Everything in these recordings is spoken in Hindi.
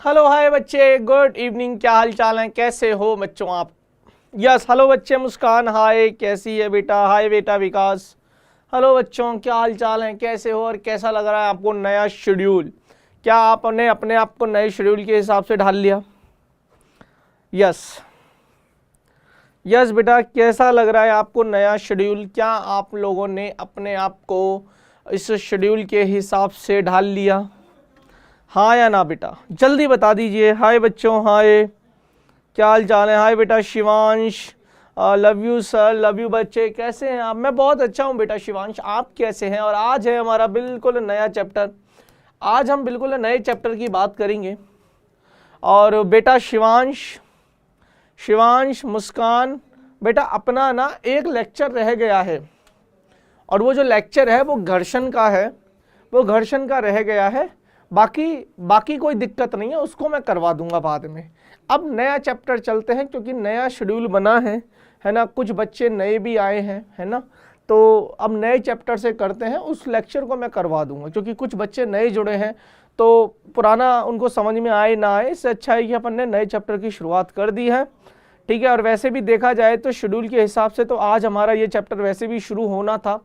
हेलो हाय बच्चे, गुड इवनिंग। क्या हाल चाल है, कैसे हो बच्चों आप? यस हेलो बच्चे। मुस्कान हाय, कैसी है बेटा? हाय बेटा विकास। हेलो बच्चों, क्या हाल चाल है, कैसे हो और कैसा लग रहा है आपको नया शेड्यूल? क्या आपने अपने आप को नए शेड्यूल के हिसाब से ढाल लिया? यस यस बेटा, कैसा लग रहा है आपको नया शेड्यूल? क्या आप लोगों ने अपने आप को इस शेड्यूल के हिसाब से ढाल लिया? हाँ या ना बेटा, जल्दी बता दीजिए। हाय बच्चों, हाय, क्या हाल चाल है? हाय बेटा Shivansh, love you sir, love you बच्चे। कैसे हैं आप? मैं बहुत अच्छा हूँ बेटा शिवांश, आप कैसे हैं? और आज है हमारा बिल्कुल नया चैप्टर। आज हम बिल्कुल नए चैप्टर की बात करेंगे। और बेटा शिवांश मुस्कान, बेटा अपना ना एक लेक्चर रह गया है, और वो जो लेक्चर है वो घर्षण का है, वो घर्षण का रह गया है। बाकी कोई दिक्कत नहीं है, उसको मैं करवा दूंगा बाद में। अब नया चैप्टर चलते हैं, क्योंकि नया शेड्यूल बना है ना, कुछ बच्चे नए भी आए हैं, है ना। तो अब नए चैप्टर से करते हैं, उस लेक्चर को मैं करवा दूंगा, क्योंकि कुछ बच्चे नए जुड़े हैं तो पुराना उनको समझ में आए ना आए, इससे अच्छा है कि अपन ने नए चैप्टर की शुरुआत कर दी है, ठीक है। और वैसे भी देखा जाए तो शेड्यूल के हिसाब से तो आज हमारा ये चैप्टर वैसे भी शुरू होना था।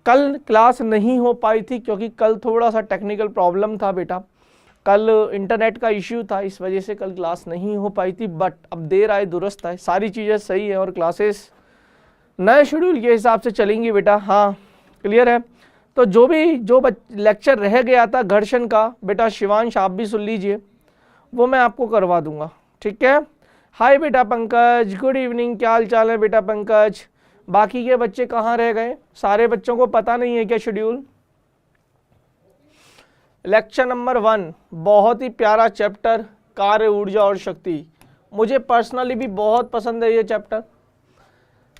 कल क्लास नहीं हो पाई थी, क्योंकि कल थोड़ा सा टेक्निकल प्रॉब्लम था बेटा, कल इंटरनेट का इश्यू था, इस वजह से कल क्लास नहीं हो पाई थी। बट अब देर आए दुरुस्त आए, सारी चीज़ें सही है और क्लासेस नए शेड्यूल के हिसाब से चलेंगी बेटा। हाँ क्लियर है। तो जो लेक्चर रह गया था घर्षण का, बेटा शिवांश आप भी सुन लीजिए, वो मैं आपको करवा दूंगा, ठीक है। हाय बेटा पंकज, गुड इवनिंग। क्या हाल चाल है बेटा पंकज? बाकी के बच्चे कहाँ रह गए? सारे बच्चों को पता नहीं है क्या शेड्यूल? लेक्चर नंबर 1 बहुत ही प्यारा चैप्टर, कार्य ऊर्जा और शक्ति। मुझे पर्सनली भी बहुत पसंद है ये चैप्टर।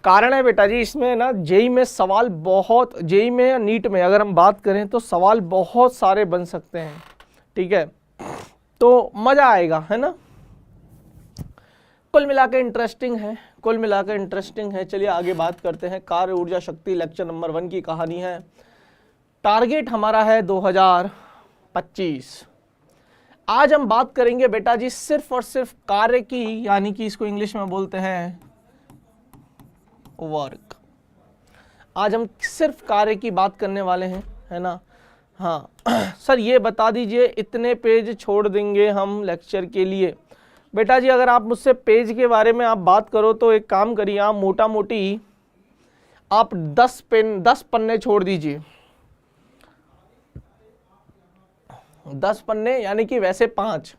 कारण है बेटा जी, इसमें ना जेई में सवाल बहुत, जेई में या नीट में अगर हम बात करें तो सवाल बहुत सारे बन सकते हैं, ठीक है। तो मज़ा आएगा, है ना। कुल मिलाकर इंटरेस्टिंग है, कुल मिलाकर इंटरेस्टिंग है। चलिए आगे बात करते हैं। कार्य ऊर्जा शक्ति लेक्चर नंबर 1 की कहानी है। टारगेट हमारा है 2025। आज हम बात करेंगे बेटा जी सिर्फ और सिर्फ कार्य की, यानी कि इसको इंग्लिश में बोलते हैं वर्क। आज हम सिर्फ कार्य की बात करने वाले हैं, है ना। हाँ सर ये बता दीजिए इतने पेज छोड़ देंगे हम लेक्चर के लिए? बेटा जी अगर आप मुझसे पेज के बारे में आप बात करो तो एक काम करिए, आप मोटा मोटी आप 10 पन्ने छोड़ दीजिए। 10 पन्ने यानी कि वैसे 5,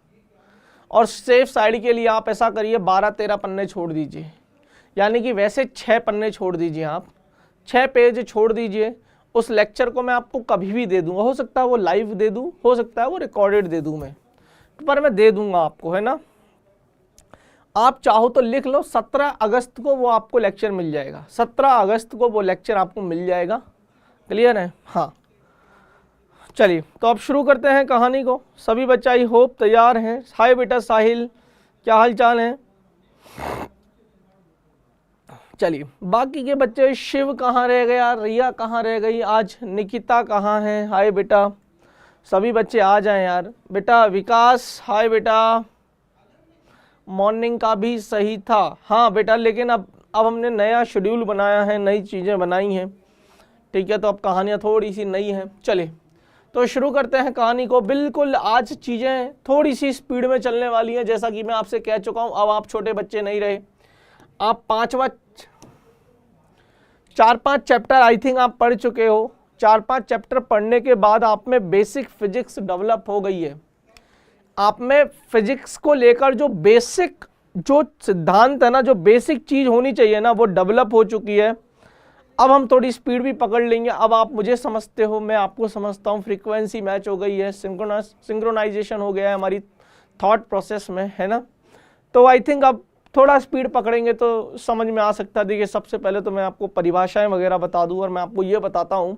और सेफ साइड के लिए आप ऐसा करिए 12-13 पन्ने छोड़ दीजिए, यानी कि वैसे 6 पन्ने छोड़ दीजिए। आप 6 पेज छोड़ दीजिए। उस लेक्चर को मैं आपको कभी भी दे दूंगा, हो सकता है वो लाइव दे दूं, हो सकता है वो रिकॉर्डेड दे दूं मैं, पर मैं दे दूंगा आपको, है ना। आप चाहो तो लिख लो 17 अगस्त को वो आपको लेक्चर मिल जाएगा, 17 अगस्त को वो लेक्चर आपको मिल जाएगा। क्लियर है? हाँ चलिए तो अब शुरू करते हैं कहानी को। सभी बच्चे आई होप तैयार हैं। हाय बेटा साहिल, क्या हाल चाल है? चलिए बाकी के बच्चे, शिव कहाँ रह गया, रिया कहाँ रह गई, आज निकिता कहाँ है? हाय बेटा, सभी बच्चे आ जाएं यार। बेटा विकास हाय बेटा, मॉर्निंग का भी सही था। हाँ बेटा, लेकिन अब हमने नया शेड्यूल बनाया है, नई चीज़ें बनाई हैं, ठीक है, तो अब कहानियाँ थोड़ी सी नई हैं। चलिए तो शुरू करते हैं कहानी को। बिल्कुल आज चीज़ें थोड़ी सी स्पीड में चलने वाली हैं, जैसा कि मैं आपसे कह चुका हूँ। अब आप छोटे बच्चे नहीं रहे, आप 4-5 चैप्टर आई थिंक आप पढ़ चुके हो। 4-5 चैप्टर पढ़ने के बाद आप में बेसिक फिजिक्स डेवलप हो गई है। आप में फिजिक्स को लेकर जो बेसिक जो सिद्धांत है ना, जो बेसिक चीज़ होनी चाहिए ना, वो डेवलप हो चुकी है। अब हम थोड़ी स्पीड भी पकड़ लेंगे। अब आप मुझे समझते हो, मैं आपको समझता हूँ, फ्रीक्वेंसी मैच हो गई है, सिंक्रोनाइजेशन हो गया है हमारी थॉट प्रोसेस में, है ना। तो आई थिंक अब थोड़ा स्पीड पकड़ेंगे तो समझ में आ सकता है। देखिए सबसे पहले तो मैं आपको परिभाषाएं वगैरह बता दूं, और मैं आपको ये बताता हूं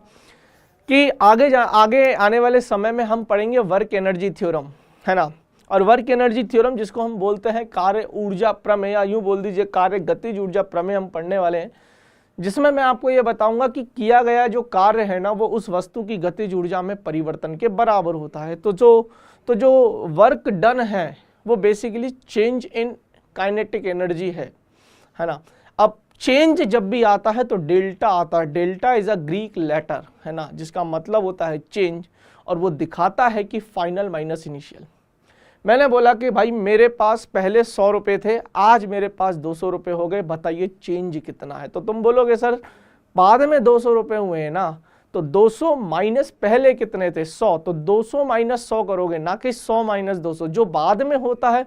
कि आगे आने वाले समय में हम पढ़ेंगे वर्क एनर्जी थ्योरम, है ना। और वर्क एनर्जी थ्योरम जिसको हम बोलते हैं कार्य ऊर्जा प्रमेय, या यूँ बोल दीजिए कार्य गतिज ऊर्जा प्रमेय हम पढ़ने वाले हैं, जिसमें मैं आपको ये बताऊंगा कि किया गया जो कार्य है ना, वो उस वस्तु की गतिज ऊर्जा में परिवर्तन के बराबर होता है। तो जो वर्क डन है वो basically change in kinetic energy है ना। अब चेंज जब भी आता है तो डेल्टा आता है। Delta is a Greek letter, है ना, जिसका मतलब होता है चेंज, और वो दिखाता है कि फाइनल माइनस इनिशियल। मैंने बोला कि भाई मेरे पास पहले 100 रुपये थे, आज मेरे पास 200 रुपये हो गए, बताइए चेंज कितना है। तो तुम बोलोगे सर बाद में 200 रुपये हुए हैं ना, तो 200 माइनस पहले कितने थे 100, तो 200 माइनस 100 करोगे, ना कि 100 माइनस 200। जो बाद में होता है,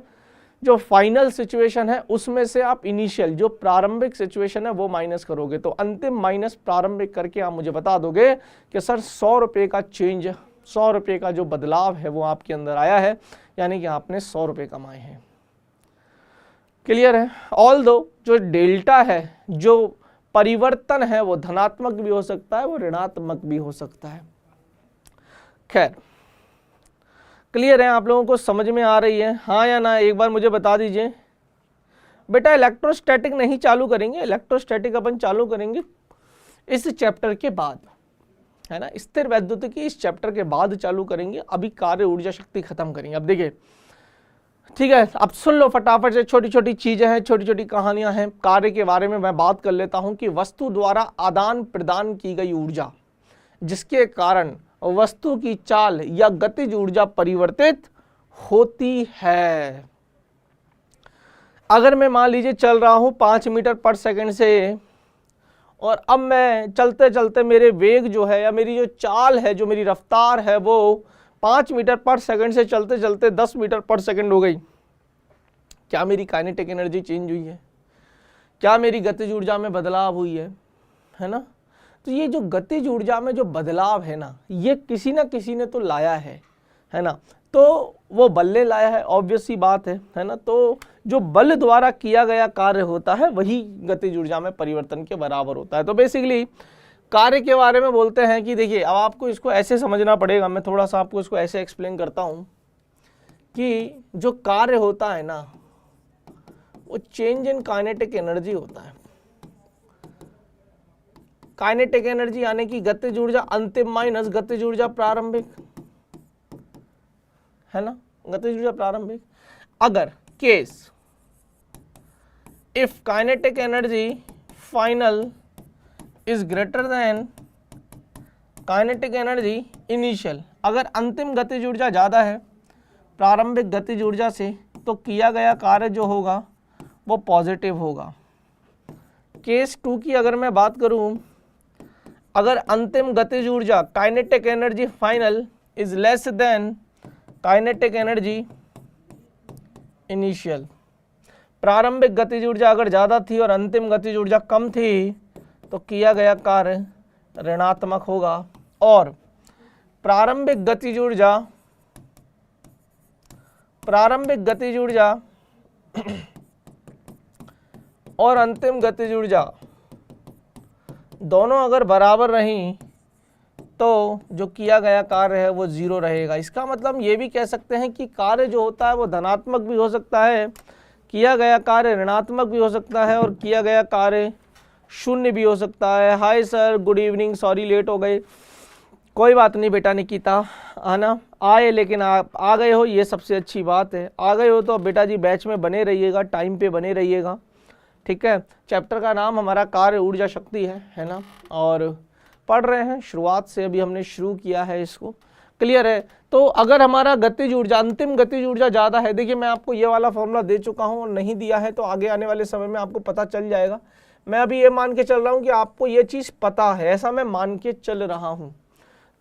जो फाइनल सिचुएशन है, उसमें से आप इनिशियल जो प्रारंभिक सिचुएशन है वो माइनस करोगे। तो अंतिम माइनस प्रारंभिक करके आप मुझे बता दोगे कि सर 100 रुपये का चेंज, 100 रुपये का जो बदलाव है वो आपके अंदर आया है, यानी कि आपने 100 रुपये कमाए हैं। क्लियर है। ऑल दो जो डेल्टा है, जो परिवर्तन है, वो धनात्मक भी हो सकता है, वो ऋणात्मक भी हो सकता है। खैर, क्लियर है, आप लोगों को समझ में आ रही है, हाँ या ना? एक बार मुझे बता दीजिए। बेटा इलेक्ट्रोस्टैटिक नहीं चालू करेंगे, इलेक्ट्रोस्टैटिक अपन चालू करेंगे इस चैप्टर के बाद, है ना, स्थिर वैद्युतिकी इस चैप्टर के बाद चालू करेंगे। अभी कार्य ऊर्जा शक्ति खत्म करेंगे। अब देखिए, ठीक है, अब सुन लो फटाफट से, छोटी छोटी चीजें हैं, छोटी छोटी कहानियां हैं। कार्य के बारे में मैं बात कर लेता हूं कि वस्तु द्वारा आदान प्रदान की गई ऊर्जा, जिसके कारण वस्तु की चाल या गतिज ऊर्जा परिवर्तित होती है। अगर मैं मान लीजिए चल रहा हूं 5 मीटर पर सेकंड से, और अब मैं चलते चलते मेरे वेग जो है या मेरी जो चाल है, जो मेरी रफ्तार है, वो 5 मीटर पर सेकंड से चलते चलते 10 मीटर पर सेकंड हो गई, क्या मेरी काइनेटिक एनर्जी चेंज हुई है? क्या मेरी गतिज ऊर्जा में बदलाव हुई है ना? तो ये जो गतिज ऊर्जा में जो बदलाव है ना, ये किसी ना किसी ने तो लाया है ना। तो वो बल ने लाया है, ऑब्वियस सी बात है ना। तो जो बल द्वारा किया गया कार्य होता है वही गतिज ऊर्जा में परिवर्तन के बराबर होता है। तो बेसिकली कार्य के बारे में बोलते हैं कि देखिए, अब आपको इसको ऐसे समझना पड़ेगा, मैं थोड़ा सा आपको इसको ऐसे एक्सप्लेन करता हूँ कि जो कार्य होता है ना, वो चेंज इन काइनेटिक एनर्जी होता है। काइनेटिक एनर्जी यानी कि गतिज ऊर्जा अंतिम माइनस गतिज ऊर्जा प्रारंभिक, है ना, गतिज ऊर्जा प्रारंभिक। अगर case if kinetic energy final is greater than kinetic energy initial, अगर अंतिम गतिज ऊर्जा ज्यादा है प्रारंभिक गतिज ऊर्जा से, तो किया गया कार्य जो होगा वो पॉजिटिव होगा। केस 2 की अगर मैं बात करूं, अगर अंतिम गतिज ऊर्जा kinetic energy final is less than kinetic energy initial, प्रारंभिक गतिज ऊर्जा अगर ज्यादा थी और अंतिम गतिज ऊर्जा कम थी, तो किया गया कार्य ऋणात्मक होगा। और प्रारंभिक गतिज ऊर्जा और अंतिम गतिज ऊर्जा दोनों अगर बराबर रहीं, तो जो किया गया कार्य है वो 0 रहेगा। इसका मतलब ये भी कह सकते हैं कि कार्य जो होता है वो धनात्मक भी हो सकता है, किया गया कार्य ऋणात्मक भी हो सकता है, और किया गया कार्य शून्य भी हो सकता है। Hi sir, good evening, sorry late हो गए। कोई बात नहीं बेटा निकिता, आना आए, लेकिन आप आ गए हो, ये सबसे अच्छी बात है। आ गए हो तो बेटा जी बैच में बने रहिएगा, टाइम पे बने रहिएगा, ठीक है। चैप्टर का नाम हमारा कार्य ऊर्जा शक्ति है ना, और पढ़ रहे हैं शुरुआत से, अभी हमने शुरू किया है इसको। क्लियर है। तो अगर हमारा गतिज ऊर्जा, अंतिम गतिज ऊर्जा ज़्यादा है, देखिए मैं आपको ये वाला फॉर्मूला दे चुका हूँ, और नहीं दिया है तो आगे आने वाले समय में आपको पता चल जाएगा। मैं अभी ये मान के चल रहा हूँ कि आपको ये चीज़ पता है, ऐसा मैं मान के चल रहा हूँ।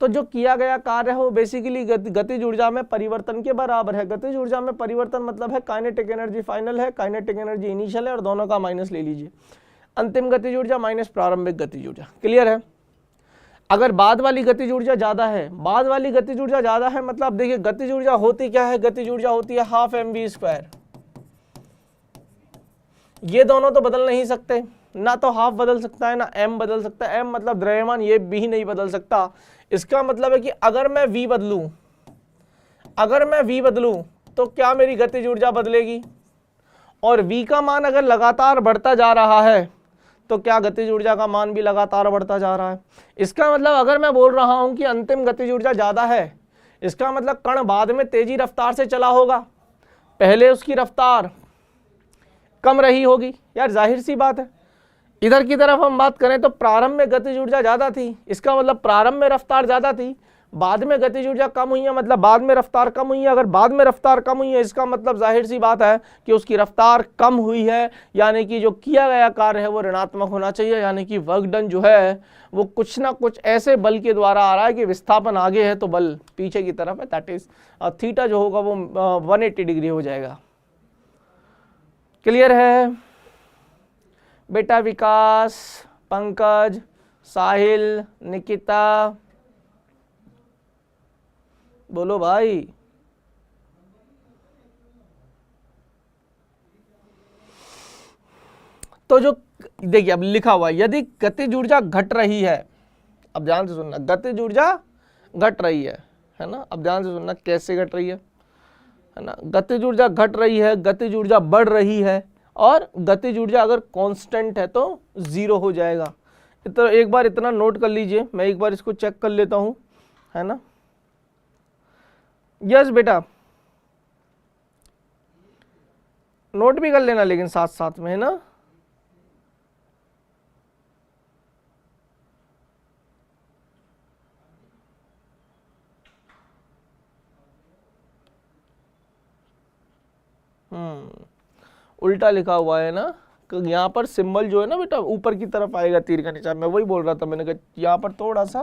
तो जो किया गया कार्य है वो बेसिकली गतिज ऊर्जा में परिवर्तन के बराबर है। गतिज ऊर्जा में परिवर्तन मतलब है काइनेटिक एनर्जी फाइनल है, काइनेटिक एनर्जी इनिशियल है, और दोनों का माइनस ले लीजिए। अंतिम गतिज ऊर्जा माइनस प्रारंभिक गतिज ऊर्जा। क्लियर है। अगर बाद वाली गतिज ऊर्जा ज्यादा है, बाद वाली गतिज ऊर्जा ज्यादा है मतलब देखिए गतिज ऊर्जा होती क्या है, गतिज ऊर्जा होती है हाफ mv²। ये दोनों तो बदल नहीं सकते, ना तो हाफ बदल सकता है ना m बदल सकता है। m मतलब द्रव्यमान, ये भी नहीं बदल सकता। इसका मतलब है कि अगर मैं v बदलूं, तो क्या मेरी गतिज ऊर्जा बदलेगी, और v का मान अगर लगातार बढ़ता जा रहा है तो क्या गतिज ऊर्जा का मान भी लगातार बढ़ता जा रहा है। इसका मतलब अगर मैं बोल रहा हूं कि अंतिम गतिज ऊर्जा ज्यादा है, इसका मतलब कण बाद में तेजी रफ्तार से चला होगा, पहले उसकी रफ्तार कम रही होगी। यार जाहिर सी बात है, इधर की तरफ हम बात करें तो प्रारंभ में गतिज ऊर्जा ज्यादा थी, इसका मतलब प्रारंभ में रफ्तार ज्यादा थी, बाद में गतिज ऊर्जा कम हुई है, मतलब बाद में रफ्तार कम हुई है। अगर बाद में रफ्तार कम हुई है इसका मतलब जाहिर सी बात है कि उसकी रफ्तार कम हुई है, यानी कि जो किया गया कार्य है वो ऋणात्मक होना चाहिए, यानी कि वर्क डन जो है वो कुछ ना कुछ ऐसे बल के द्वारा आ रहा है कि विस्थापन आगे है तो बल पीछे की तरफ है, दैट इज थीटा जो होगा वो 180 डिग्री हो जाएगा। क्लियर है बेटा? विकास, पंकज, साहिल, निकिता, बोलो भाई। तो जो देखिए अब लिखा हुआ है, यदि गतिज ऊर्जा घट रही है, अब ध्यान से सुनना, गतिज ऊर्जा घट रही है ना, अब ध्यान से सुनना कैसे घट रही है ना, गतिज ऊर्जा घट रही है, गतिज ऊर्जा बढ़ रही है, और गतिज ऊर्जा अगर कांस्टेंट है तो 0 हो जाएगा। तो एक बार इतना नोट कर लीजिए, मैं एक बार इसको चेक कर लेता हूं, है ना। यस बेटा, नोट भी कर लेना लेकिन साथ साथ में, है ना। उल्टा लिखा हुआ है ना, यहाँ पर सिंबल जो है ना बेटा ऊपर की तरफ आएगा तीर का निशान, मैं वही बोल रहा था, मैंने कहा यहाँ पर थोड़ा सा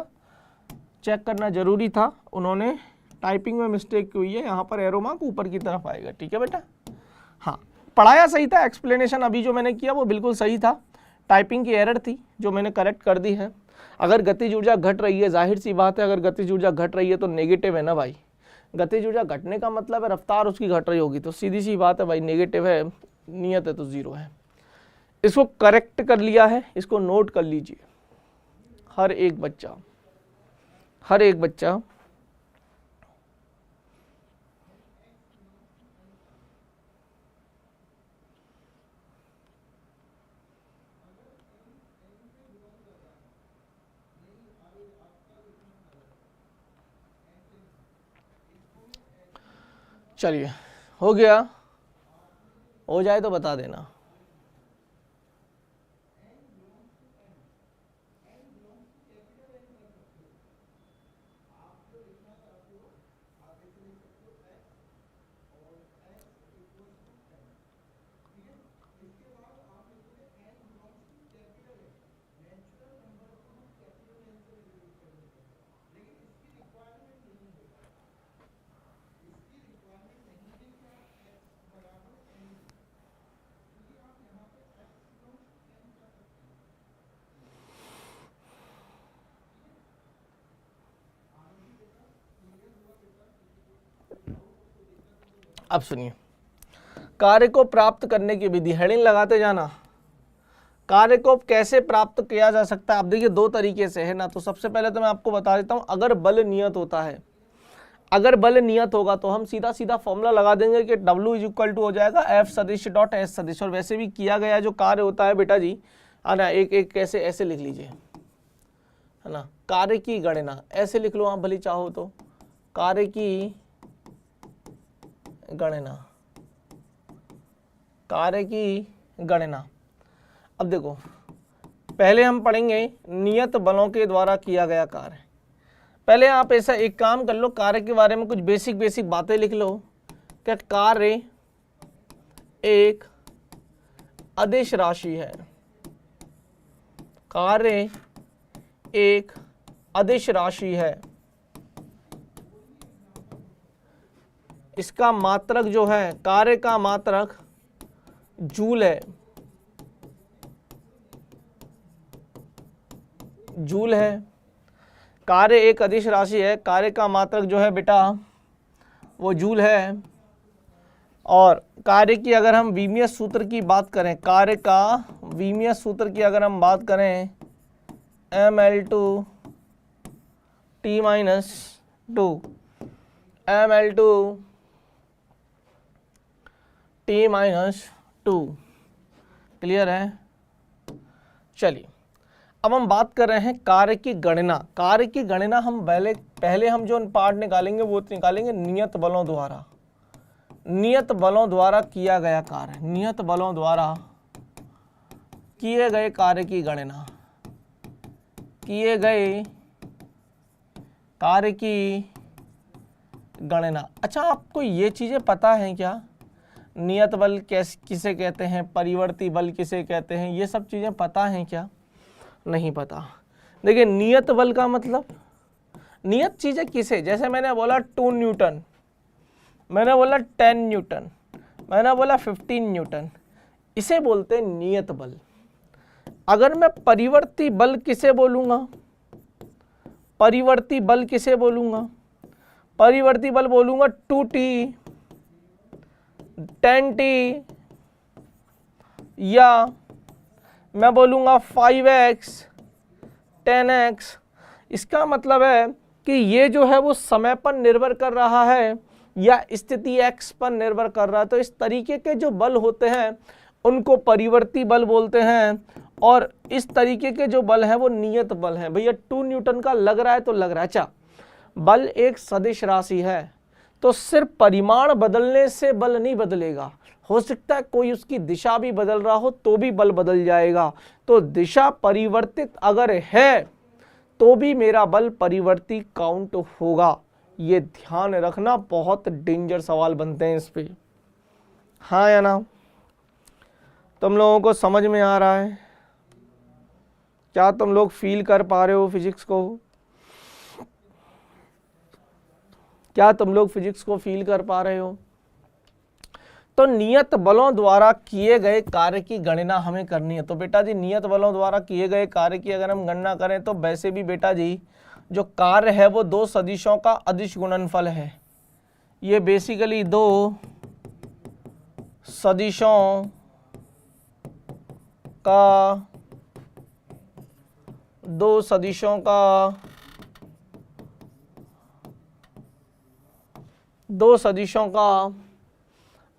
चेक करना जरूरी था, उन्होंने टाइपिंग में मिस्टेक हुई है, यहाँ पर एरो मार्क ऊपर की तरफ आएगा, ठीक है बेटा। हाँ, पढ़ाया सही था, एक्सप्लेनेशन अभी जो मैंने किया वो बिल्कुल सही था, टाइपिंग की एरर थी जो मैंने करेक्ट कर दी है। अगर गतिज ऊर्जा घट रही है, जाहिर सी बात है अगर गतिज ऊर्जा घट रही है तो नेगेटिव है ना भाई, गतिज ऊर्जा घटने का मतलब है रफ्तार उसकी घट रही होगी, तो सीधी सी बात है भाई, नेगेटिव है, नियत है तो 0 है। इसको करेक्ट कर लिया है, इसको नोट कर लीजिए हर एक बच्चा, हर एक बच्चा। चलिए हो गया, हो जाए तो बता देना। अब सुनिए, कार्य को प्राप्त करने की विधि, हेडिंग लगाते जाना। कार्य को कैसे प्राप्त किया जा सकता है, आप देखिए 2 तरीके से है ना। तो सबसे पहले तो मैं आपको बता देता हूं, अगर बल नियत होता है, अगर बल नियत होगा तो हम सीधा सीधा फॉर्मूला लगा देंगे कि W = हो जाएगा F सदिश डॉट S सदिश, और वैसे भी किया गया जो कार्य होता है बेटा जी, है ना, एक एक कैसे ऐसे लिख लीजिए, है ना, कार्य की गणना ऐसे लिख लो आप भले चाहो तो, कार्य की गणना, कार्य की गणना। अब देखो पहले हम पढ़ेंगे नियत बलों के द्वारा किया गया कार्य। पहले आप ऐसा एक काम कर लो, कार्य के बारे में कुछ बेसिक बातें लिख लो कि कार्य एक अदिश राशि है, कार्य एक अदिश राशि है, इसका मात्रक जो है, कार्य का मात्रक जूल है, जूल है। कार्य एक अदिश राशि है, कार्य का मात्रक जो है बेटा वो जूल है। और कार्य की अगर हम वीमियस सूत्र की बात करें, कार्य का वीमियस सूत्र की अगर हम बात करें, ml2 t-2 ml2 t-2, clear है। चलिए अब हम बात कर रहे हैं कार्य की गणना। कार्य की गणना हम पहले हम जो पार्ट निकालेंगे वो निकालेंगे नियत बलों द्वारा। नियत बलों द्वारा किया गया कार्य, नियत बलों द्वारा किए गए कार्य की गणना, किए गए कार्य की गणना। अच्छा, आपको ये चीजें पता हैं क्या? नियत बल किसे कहते हैं, परिवर्ती बल किसे कहते हैं, ये सब चीजें पता हैं क्या? नहीं पता। देखिए, नियत बल का मतलब, नियत चीजें किसे, जैसे मैंने बोला 2 न्यूटन, मैंने बोला 10 न्यूटन, मैंने बोला 15 न्यूटन, इसे बोलते हैं नियत बल। अगर मैं परिवर्ती बल किसे बोलूंगा, परिवर्ती बल किसे बोलूंगा, परिवर्ती बल बोलूंगा 2t, 10t, या मैं बोलूंगा 5x, 10x। इसका मतलब है कि ये जो है वो समय पर निर्भर कर रहा है या स्थिति x पर निर्भर कर रहा है। तो इस तरीके के जो बल होते हैं उनको परिवर्ती बल बोलते हैं, और इस तरीके के जो बल हैं वो नियत बल हैं। भैया 2 न्यूटन का लग रहा है तो लग रहा है। अच्छा, बल एक सदिश राशि है, तो सिर्फ परिमाण बदलने से बल नहीं बदलेगा, हो सकता है कोई उसकी दिशा भी बदल रहा हो तो भी बल बदल जाएगा। तो दिशा परिवर्तित अगर है तो भी मेरा बल परिवर्ती काउंट होगा। ये ध्यान रखना, बहुत डेंजर सवाल बनते हैं इस पे। हाँ या ना? तुम लोगों को समझ में आ रहा है? क्या तुम लोग फील कर पा रहे हो फिजिक्स को? क्या तुम लोग फिजिक्स को फील कर पा रहे हो? तो नियत बलों द्वारा किए गए कार्य की गणना हमें करनी है। तो बेटा जी, नियत बलों द्वारा किए गए कार्य की अगर हम गणना करें तो वैसे भी बेटा जी जो कार्य है वो 2 सदिशों का अदिश गुणनफल है। ये बेसिकली 2 सदिशों का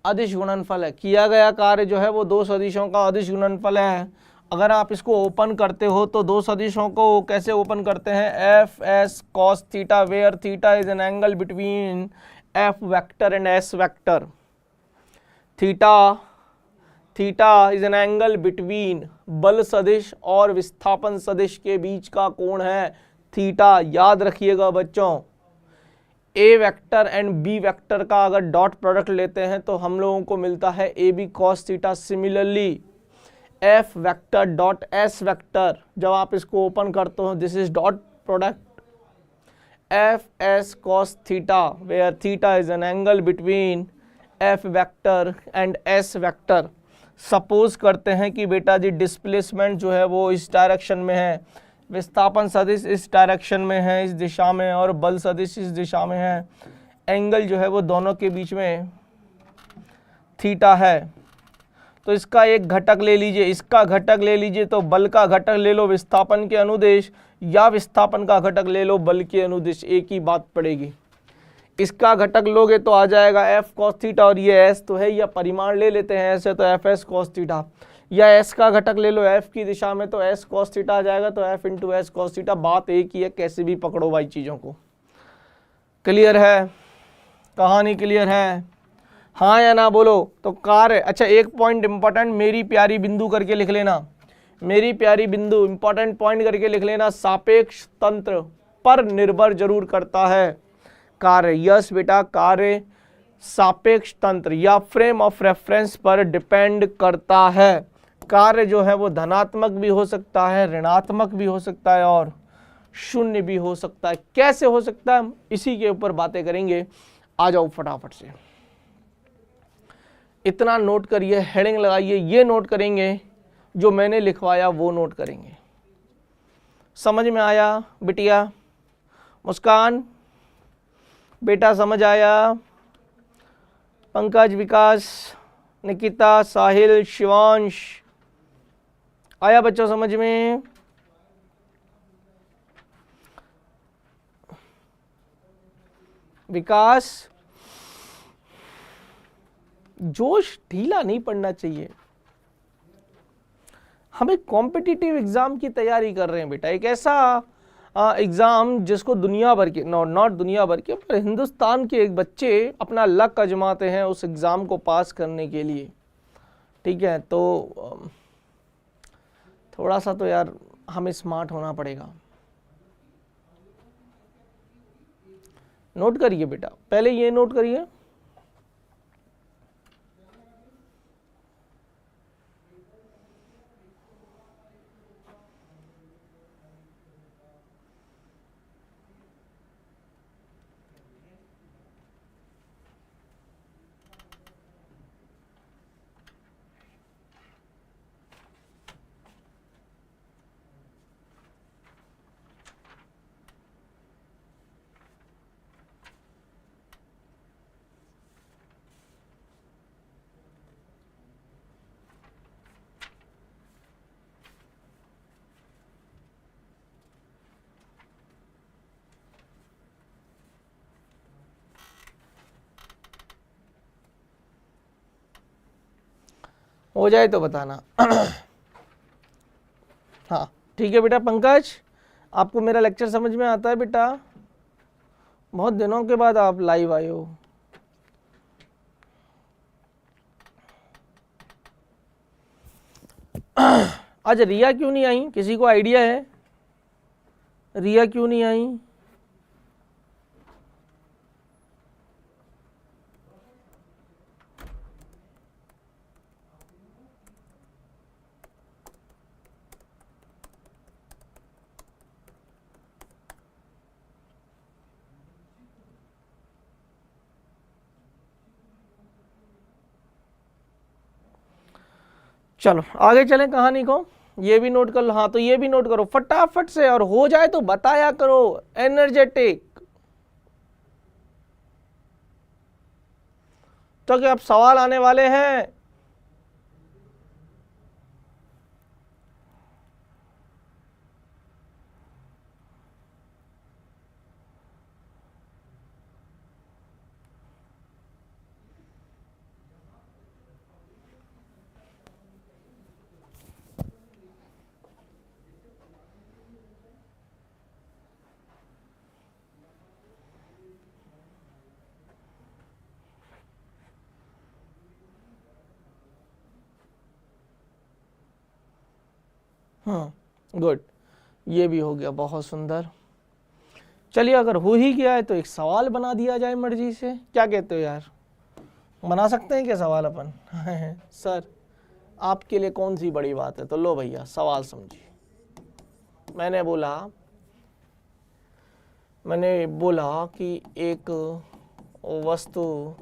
अदिश गुणनफल है। किया गया कार्य जो है वो 2 सदिशों का अदिश गुणनफल है। अगर आप इसको ओपन करते हो तो 2 सदिशों को कैसे ओपन करते हैं? F S cos theta, where theta is an angle between F vector and S vector. Theta is an angle between बल सदिश और विस्थापन सदिश के बीच का कोण है थीटा। याद रखिएगा बच्चों, ए वेक्टर एंड बी वेक्टर का अगर डॉट प्रोडक्ट लेते हैं तो हम लोगों को मिलता है A B cos theta. Similarly F vector dot S vector, जब आप इसको ओपन करते हो, this is dot product F S cos theta, where theta is an angle between F vector and S vector. Suppose करते हैं कि बेटा जी डिस्प्लेसमेंट जो है वो इस डायरेक्शन में है, विस्थापन सदिश इस डायरेक्शन में है, इस दिशा में, और बल सदिश इस दिशा में है। एंगल जो है वो दोनों के बीच में थीटा है। तो इसका एक घटक ले लीजिए, इसका घटक ले लीजिए, तो बल का घटक ले लो विस्थापन के अनुदिश, या विस्थापन का घटक ले लो बल के अनुदिश, एक ही बात पड़ेगी। इसका घटक लोगे तो आ जाएगा एफ कॉस थीटा, और ये एस तो है, या परिमाण ले लेते हैं ऐसे तो एफ एस कॉस थीटा, या एस का घटक ले लो एफ की दिशा में तो एस कॉस थीटा आ जाएगा, तो F into S cos theta. बात एक ही है, कैसे भी पकड़ो भाई चीज़ों को। क्लियर है? कहानी क्लियर है? हाँ या ना बोलो। तो कार्य, अच्छा एक पॉइंट इंपॉर्टेंट मेरी प्यारी बिंदु करके लिख लेना, मेरी प्यारी बिंदु इंपॉर्टेंट पॉइंट करके लिख लेना, सापेक्ष तंत्र पर निर्भर जरूर करता है कार्य। यस बेटा, कार्य सापेक्ष तंत्र या फ्रेम ऑफ रेफरेंस पर डिपेंड करता है। कार्य जो है वो धनात्मक भी हो सकता है, ऋणात्मक भी हो सकता है, और शून्य भी हो सकता है। कैसे हो सकता है, इसी के ऊपर बातें करेंगे। आ जाओ फटाफट से, इतना नोट करिए, हेडिंग लगाइए, ये नोट करेंगे जो मैंने लिखवाया वो नोट करेंगे। समझ में आया बिटिया? मुस्कान बेटा समझ आया? पंकज, विकास, निकिता, साहिल, शिवांश, आया बच्चों समझ में? विकास, जोश ढीला नहीं पड़ना चाहिए। हम एक कॉम्पिटिटिव एग्जाम की तैयारी कर रहे हैं बेटा, एक ऐसा एग्जाम जिसको दुनिया भर के, नॉट दुनिया भर के, पर हिंदुस्तान के एक बच्चे अपना लक आजमाते हैं उस एग्जाम को पास करने के लिए। ठीक है, तो थोड़ा सा तो यार हमें स्मार्ट होना पड़ेगा। नोट करिए बेटा, पहले ये नोट करिए, हो जाए तो बताना। हाँ ठीक है बेटा। पंकज, आपको मेरा लेक्चर समझ में आता है बेटा? बहुत दिनों के बाद आप लाइव आए हो। आज रिया क्यों नहीं आई? किसी को आइडिया है रिया क्यों नहीं आई? चलो आगे चलें कहानी को, ये भी नोट कर लो। हाँ तो ये भी नोट करो फटाफट से, और हो जाए तो बताया करो, एनर्जेटिक। तो क्या अब सवाल आने वाले हैं? गुड, ये भी हो गया, बहुत सुंदर। चलिए अगर हो ही गया है तो एक सवाल बना दिया जाए मर्जी से, क्या कहते हो यार? बना सकते हैं क्या सवाल अपन? सर आपके लिए कौन सी बड़ी बात है? तो लो भैया सवाल समझिए। मैंने बोला कि एक वस्तु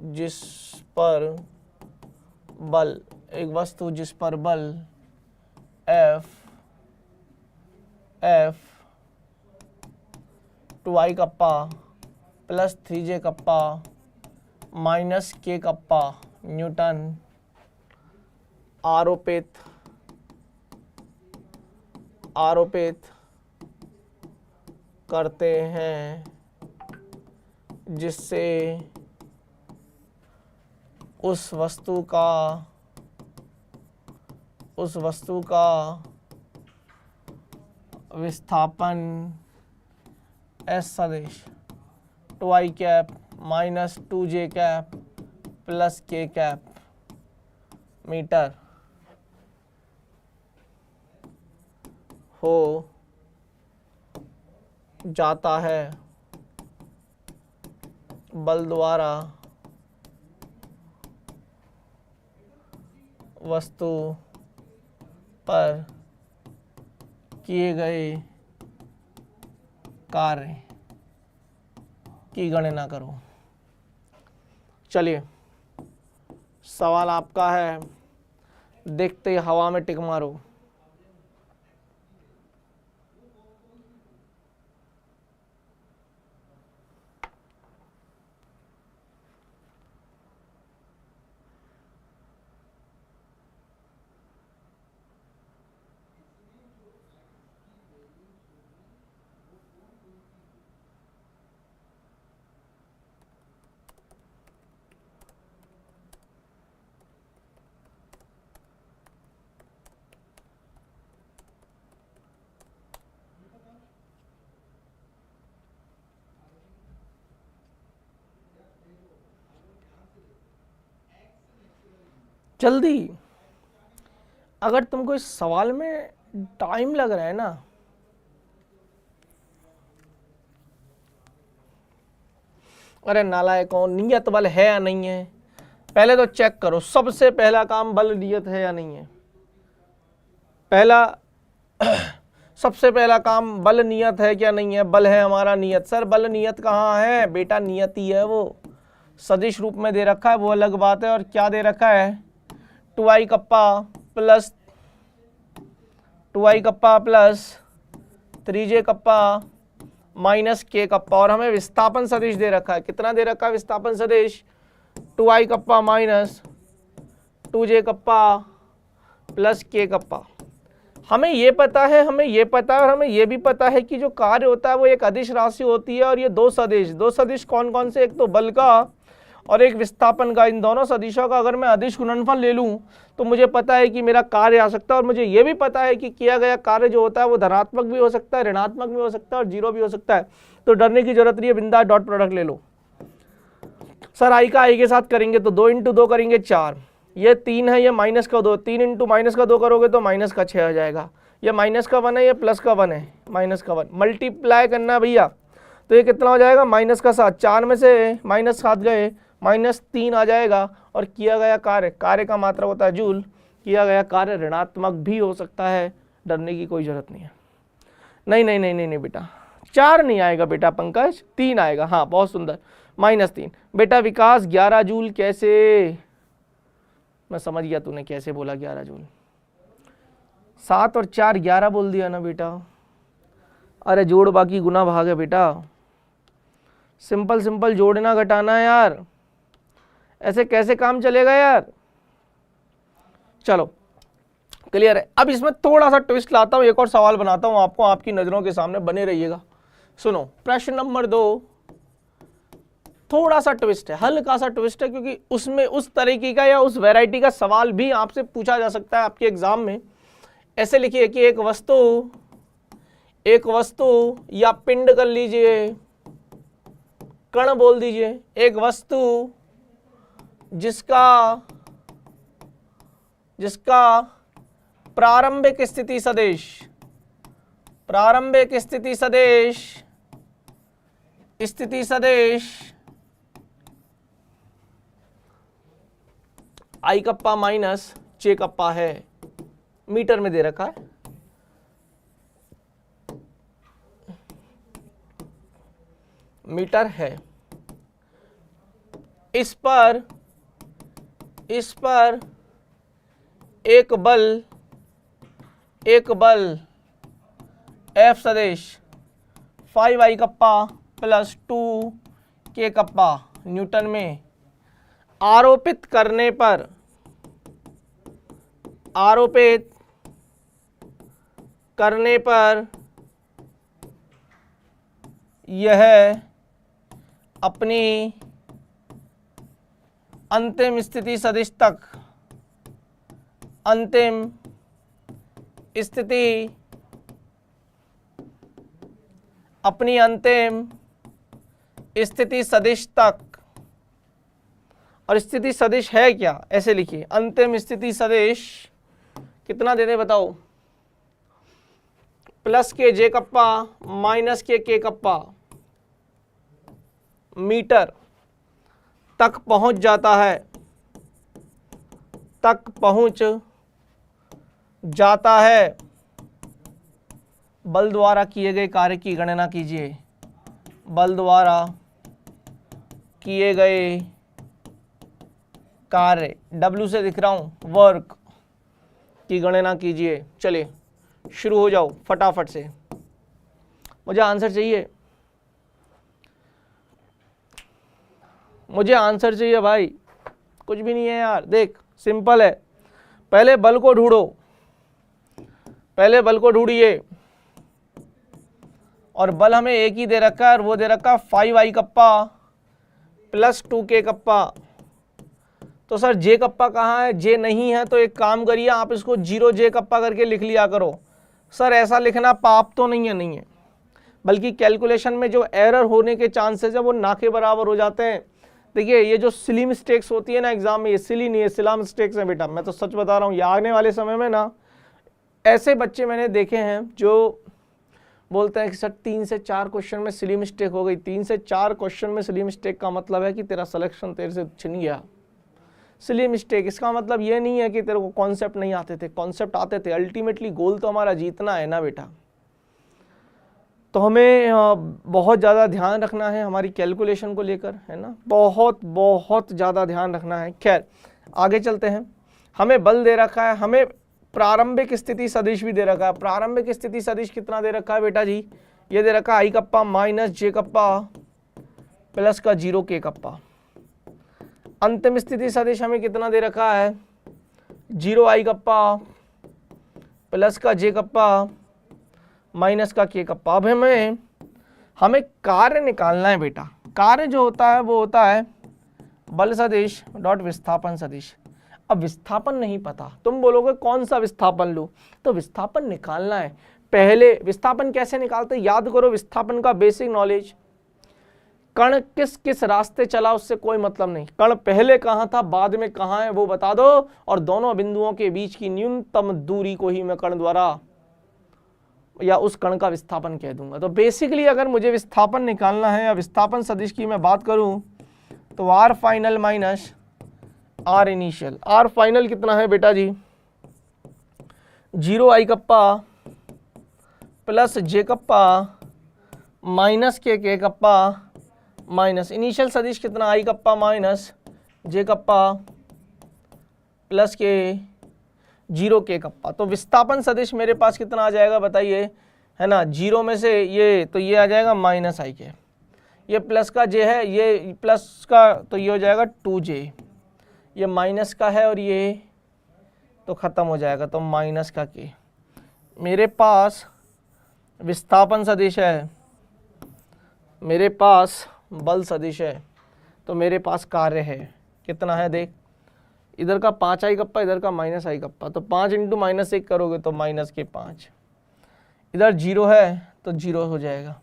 जिस पर बल, एक वस्तु जिस पर बल F 2i kappa plus 3j kappa minus k kappa Newton आरोपित करते हैं, जिससे उस वस्तु का विस्थापन S सदिश 2i cap minus 2j cap plus k cap metre हो जाता है, बल द्वारा वस्तु पर किए गए कार्य की गणना करो। चलिए सवाल आपका है, देखते ही हवा में टिक मारो। जल्दी। अगर तुमको इस सवाल में टाइम लग रहा है ना, अरे नालायकों, नियत बल है या नहीं है, पहले तो चेक करो। सबसे पहला काम, बल नियत है या नहीं है। पहला सबसे पहला काम, बल नियत है क्या नहीं है। बल है हमारा नियत। सर बल नियत कहाँ है बेटा, नियत ही है वो, सदिश रूप में दे रखा है, वो अलग बात है। और क्या दे रखा है, 2i kappa plus 2i kappa plus 3j kappa minus k kappa. और हमें विस्थापन सदिश दे रखा है। कितना दे रखा है विस्थापन सदिश, 2i kappa minus 2j kappa plus k kappa. हमें ये पता है, हमें ये पता है, और हमें ये भी पता है कि जो कार्य होता है वो एक अदिश राशि होती है। और ये दो सदिश कौन कौन से, एक तो बल का और एक विस्थापन का। इन दोनों सदिशों का अगर मैं अदिश गुणनफल ले लूं तो मुझे पता है कि मेरा कार्य आ सकता है। और मुझे ये भी पता है कि किया गया कार्य जो होता है वो धनात्मक भी हो सकता है, ऋणात्मक भी हो सकता है और जीरो भी हो सकता है। तो डरने की जरूरत नहीं है, बिंदास डॉट प्रोडक्ट ले लो। सर आई का आई के साथ करेंगे तो 2 × 2 करेंगे 4, ये 3 है, ये माइनस का 2, 3 × माइनस का 2 करोगे तो माइनस का 6 आ जाएगा। ये माइनस का 1 है, ये प्लस का 1 है, माइनस का 1 मल्टीप्लाई करना भैया। तो ये कितना हो जाएगा, माइनस का 7, 4 में से माइनस 7 गए, -3 आ जाएगा। और किया गया कार्य का मात्रा होता है जूल, किया गया कार्य ऋणात्मक भी हो सकता है। डरने की कोई जरूरत नहीं है। नहीं नहीं नहीं नहीं नहीं बेटा, 4 नहीं आएगा बेटा पंकज, 3 आएगा। हाँ बहुत सुंदर, -3। बेटा विकास 11 जूल कैसे, मैं समझ गया तूने कैसे बोला 11 जूल। 7 और 4 11 बोल दिया ना बेटा। अरे जोड़ बाकी गुना भाग है बेटा, सिंपल सिंपल जोड़ना घटाना है यार, ऐसे कैसे काम चलेगा यार। चलो क्लियर है। अब इसमें थोड़ा सा ट्विस्ट लाता हूं, एक और सवाल बनाता हूं आपको, आपकी नजरों के सामने बने रहिएगा। सुनो प्रश्न नंबर 2, थोड़ा सा ट्विस्ट है, हल्का सा ट्विस्ट है, क्योंकि उसमें उस तरीके का या उस वैरायटी का सवाल भी आपसे पूछा जा सकता है आपके एग्जाम में। ऐसे लिखिए कि एक वस्तु या पिंड कर लीजिए, कण बोल दीजिए, एक वस्तु जिसका प्रारंभिक स्थिति सदिश आई कप्पा माइनस j कप्पा है, मीटर में दे रखा है। मीटर है। इस पर एक बल F सदिश 5i kappa plus 2k kappa Newton में आरोपित करने पर यह अपनी अंतिम स्थिति सदिश तक, और स्थिति सदिश है क्या, ऐसे लिखिए अंतिम स्थिति सदिश कितना दे दे बताओ, प्लस के जे kappa minus K kappa metre तक पहुंच जाता है। बल द्वारा किए गए कार्य की गणना कीजिए। बल द्वारा किए गए कार्य, W से दिख रहा हूं, वर्क की गणना कीजिए। चलिए शुरू हो जाओ फटाफट से, मुझे आंसर चाहिए, मुझे आंसर चाहिए भाई, कुछ भी नहीं है यार। देख सिंपल है, पहले बल को ढूंढिए, और बल हमें एक ही दे रखा है, और वो दे रखा 5i kappa plus 2k kappa. तो सर जे कप्पा कहाँ है, जे नहीं है, तो एक काम करिए आप इसको 0j कप्पा करके लिख लिया करो। सर ऐसा लिखना पाप तो नहीं है, बल्कि कैलकुलेशन में जो एरर होने के चांसेस है वो ना के बराबर हो जाते हैं। देखिए ये जो सिली मिस्टेक्स होती है ना एग्जाम में, ये सिली नहीं है, सिला मिस्टेक्स है बेटा, मैं तो सच बता रहा हूँ। ये आने वाले समय में ना ऐसे बच्चे मैंने देखे हैं जो बोलते हैं कि सर 3 से 4 क्वेश्चन में सिली मिस्टेक हो गई। 3 से 4 क्वेश्चन में सिली मिस्टेक का मतलब है कि तेरा सिलेक्शन तेरे से छिन गया। सिली मिस्टेक इसका मतलब ये नहीं है कि तेरे को कॉन्सेप्ट नहीं आते थे, कॉन्सेप्ट आते थे। अल्टीमेटली गोल तो हमारा जीतना है ना बेटा। तो हमें बहुत ज़्यादा ध्यान रखना है हमारी कैलकुलेशन को लेकर, है ना, बहुत ज़्यादा ध्यान रखना है। खैर आगे चलते हैं। हमें बल दे रखा है, हमें प्रारंभिक स्थिति सदिश भी दे रखा है। प्रारंभिक स्थिति सदिश कितना दे रखा है बेटा जी? ये दे रखा है आई kappa minus J kappa plus का 0 के कप्पा। अंतिम स्थिति सदिश हमें कितना दे रखा है? 0 आई कप्पा प्लस का जे कप्पा माइनस का के कप्पा। अब हमें कार्य निकालना है बेटा। कार्य जो होता है वो होता है बल सदिश डॉट विस्थापन सदिश। अब विस्थापन नहीं पता, तुम बोलोगे कौन सा विस्थापन लूं, तो विस्थापन निकालना है। पहले विस्थापन कैसे निकालते हैं याद करो, विस्थापन का बेसिक नॉलेज। कण किस किस रास्ते चला उससे कोई मतलब नहीं, कण पहले कहाँ था बाद में कहाँ है वो बता दो, और दोनों बिंदुओं के बीच की न्यूनतम दूरी को ही मैं कण द्वारा या उस कण का विस्थापन कह दूंगा। तो बेसिकली अगर मुझे विस्थापन निकालना है या विस्थापन सदिश की मैं बात करूं तो R final minus R initial. R final कितना है बेटा जी? 0 I kappa plus J kappa minus K kappa minus initial सदिश कितना? I kappa minus J kappa plus K 0 के कप्पा। तो विस्थापन सदिश मेरे पास कितना आ जाएगा बताइए, है ना? 0 में से ये तो ये आ जाएगा माइनस आई के, ये प्लस का जे है, ये प्लस का तो ये हो जाएगा 2j, ये माइनस का है और ये तो ख़त्म हो जाएगा तो माइनस का के। मेरे पास विस्थापन सदिश है, मेरे पास बल सदिश है, तो मेरे पास कार्य है। कितना है देख, इधर का 5 आई कप्पा, इधर का माइनस आई कप्पा, तो 5 इंटू माइनस 1 करोगे तो माइनस के 5। इधर 0 है तो 0 हो जाएगा,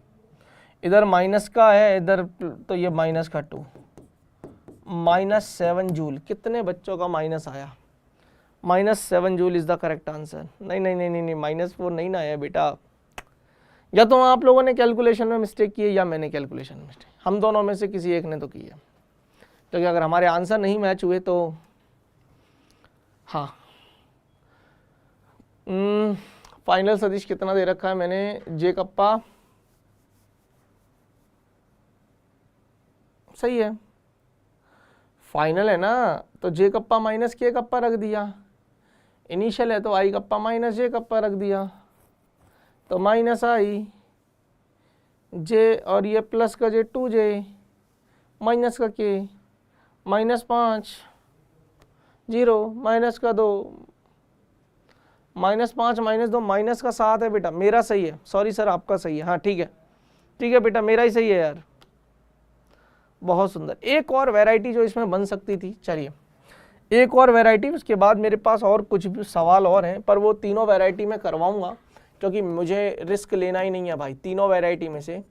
इधर माइनस का है, इधर तो ये माइनस का 2, -7 जूल। कितने बच्चों का माइनस आया? -7 joule is the correct answer. नहीं नहीं नहीं नहीं, -4 नहीं ना आया बेटा। या तो आप लोगों ने कैलकुलेशन में मिस्टेक की है या मैंने कैलकुलेशन में मिस्टेक, हम दोनों में से किसी एक ने तो की है। क्योंकि अगर हमारे आंसर नहीं मैच हुए तो हाँ। फाइनल सदिश कितना दे रखा है मैंने? जे कप्पा, सही है, फाइनल है ना, तो जे कप्पा माइनस के कप्पा रख दिया। इनिशियल है तो आई कप्पा माइनस जे कप्पा रख दिया, तो माइनस आई जे और ये प्लस का जे 2j माइनस का के, -5 0 माइनस का 2, -5 -2 माइनस का 7 है बेटा। मेरा सही है, सॉरी सर आपका सही है। हाँ ठीक है बेटा, मेरा ही सही है यार। बहुत सुंदर। एक और वैरायटी जो इसमें बन सकती थी, चलिए एक और वैरायटी, उसके बाद मेरे पास और कुछ भी सवाल और हैं, पर वो तीनों वैरायटी में करवाऊंगा क्योंकि मुझे रिस्क लेना ही नहीं है भाई तीनों वैरायटी में से।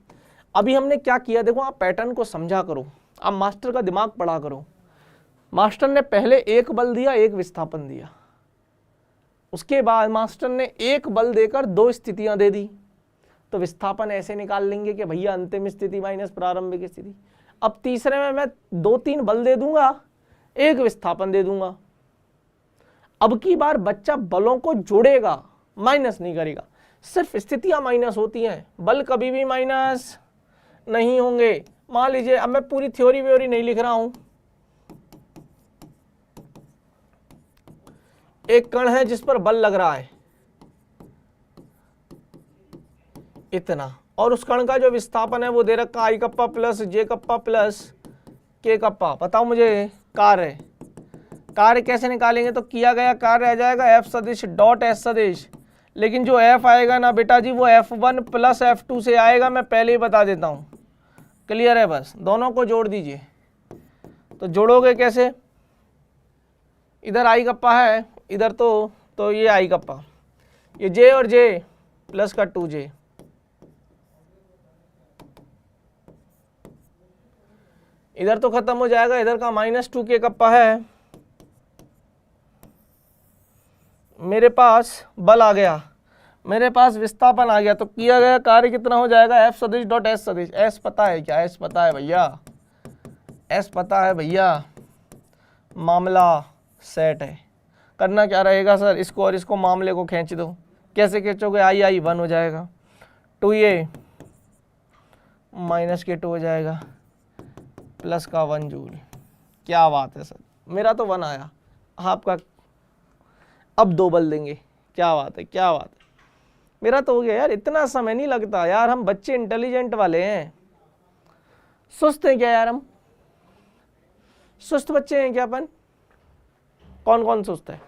अभी हमने क्या किया देखो, आप पैटर्न को समझा करो, आप मास्टर का दिमाग पढ़ा करो। मास्टर ने पहले एक बल दिया, एक विस्थापन दिया, उसके बाद मास्टर ने एक बल देकर 2 स्थितियां दे दी, तो विस्थापन ऐसे निकाल लेंगे कि भैया अंतिम स्थिति माइनस प्रारंभिक स्थिति। अब तीसरे में मैं 2-3 बल दे दूंगा, एक विस्थापन दे दूंगा। अब की बार बच्चा बलों को जोड़ेगा, माइनस नहीं करेगा। सिर्फ स्थितियां माइनस होती हैं, बल कभी भी माइनस नहीं होंगे। मान लीजिए, अब मैं पूरी थ्योरी व्योरी नहीं लिख रहा हूं, एक कण है जिस पर बल लग रहा है इतना, और उस कण का जो विस्थापन है वो दे रखा आई kappa plus J kappa plus के कप्पा। बताओ मुझे कार्य कैसे निकालेंगे? तो किया गया कार्य आ जाएगा एफ सदिश डॉट एस सदिश, लेकिन जो एफ आएगा ना बेटा जी वो F1 प्लस F2 से आएगा, मैं पहले ही बता देता हूं। क्लियर है? बस दोनों को जोड़ दीजिए। तो जोड़ोगे कैसे? इधर आई कप्पा है, इधर तो ये आई कप्पा, ये जे और जे प्लस का 2j, इधर तो खत्म हो जाएगा, इधर का -2 के कप्पा है। मेरे पास बल आ गया, मेरे पास विस्थापन आ गया, तो किया गया कार्य कितना हो जाएगा, F सदिश डॉट S सदिश। S पता है क्या, S पता है भैया, S पता है भैया, मामला सेट है। करना क्या रहेगा सर, इसको और इसको मामले को खींच दो। कैसे खींचोगे, I 1 हो जाएगा, 2A -K2 हो जाएगा, प्लस का 1 जूल। क्या बात है सर, मेरा तो 1 आया, आपका अब 2 बल देंगे। क्या बात है, क्या बात है, मेरा तो हो गया यार। इतना समय नहीं लगता यार, हम बच्चे इंटेलिजेंट वाले हैं। सुस्त हैं क्या यार हम, सुस्त बच्चे हैं क्या अपन, कौन कौन सुस्त है,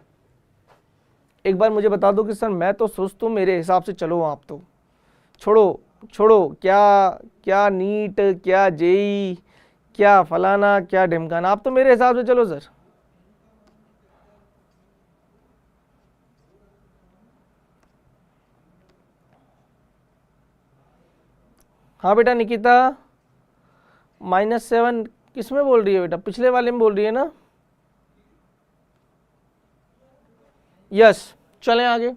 एक बार मुझे बता दो कि सर मैं तो सुस्त हूँ, मेरे हिसाब से चलो आप तो छोड़ो छोड़ो, क्या नीट, क्या जेई, क्या फलाना, क्या ढिमकाना, आप तो मेरे हिसाब से चलो सर। हाँ बेटा निकिता, -7 किस में बोल रही है बेटा, पिछले वाले में बोल रही है ना। यस, चलें आगे।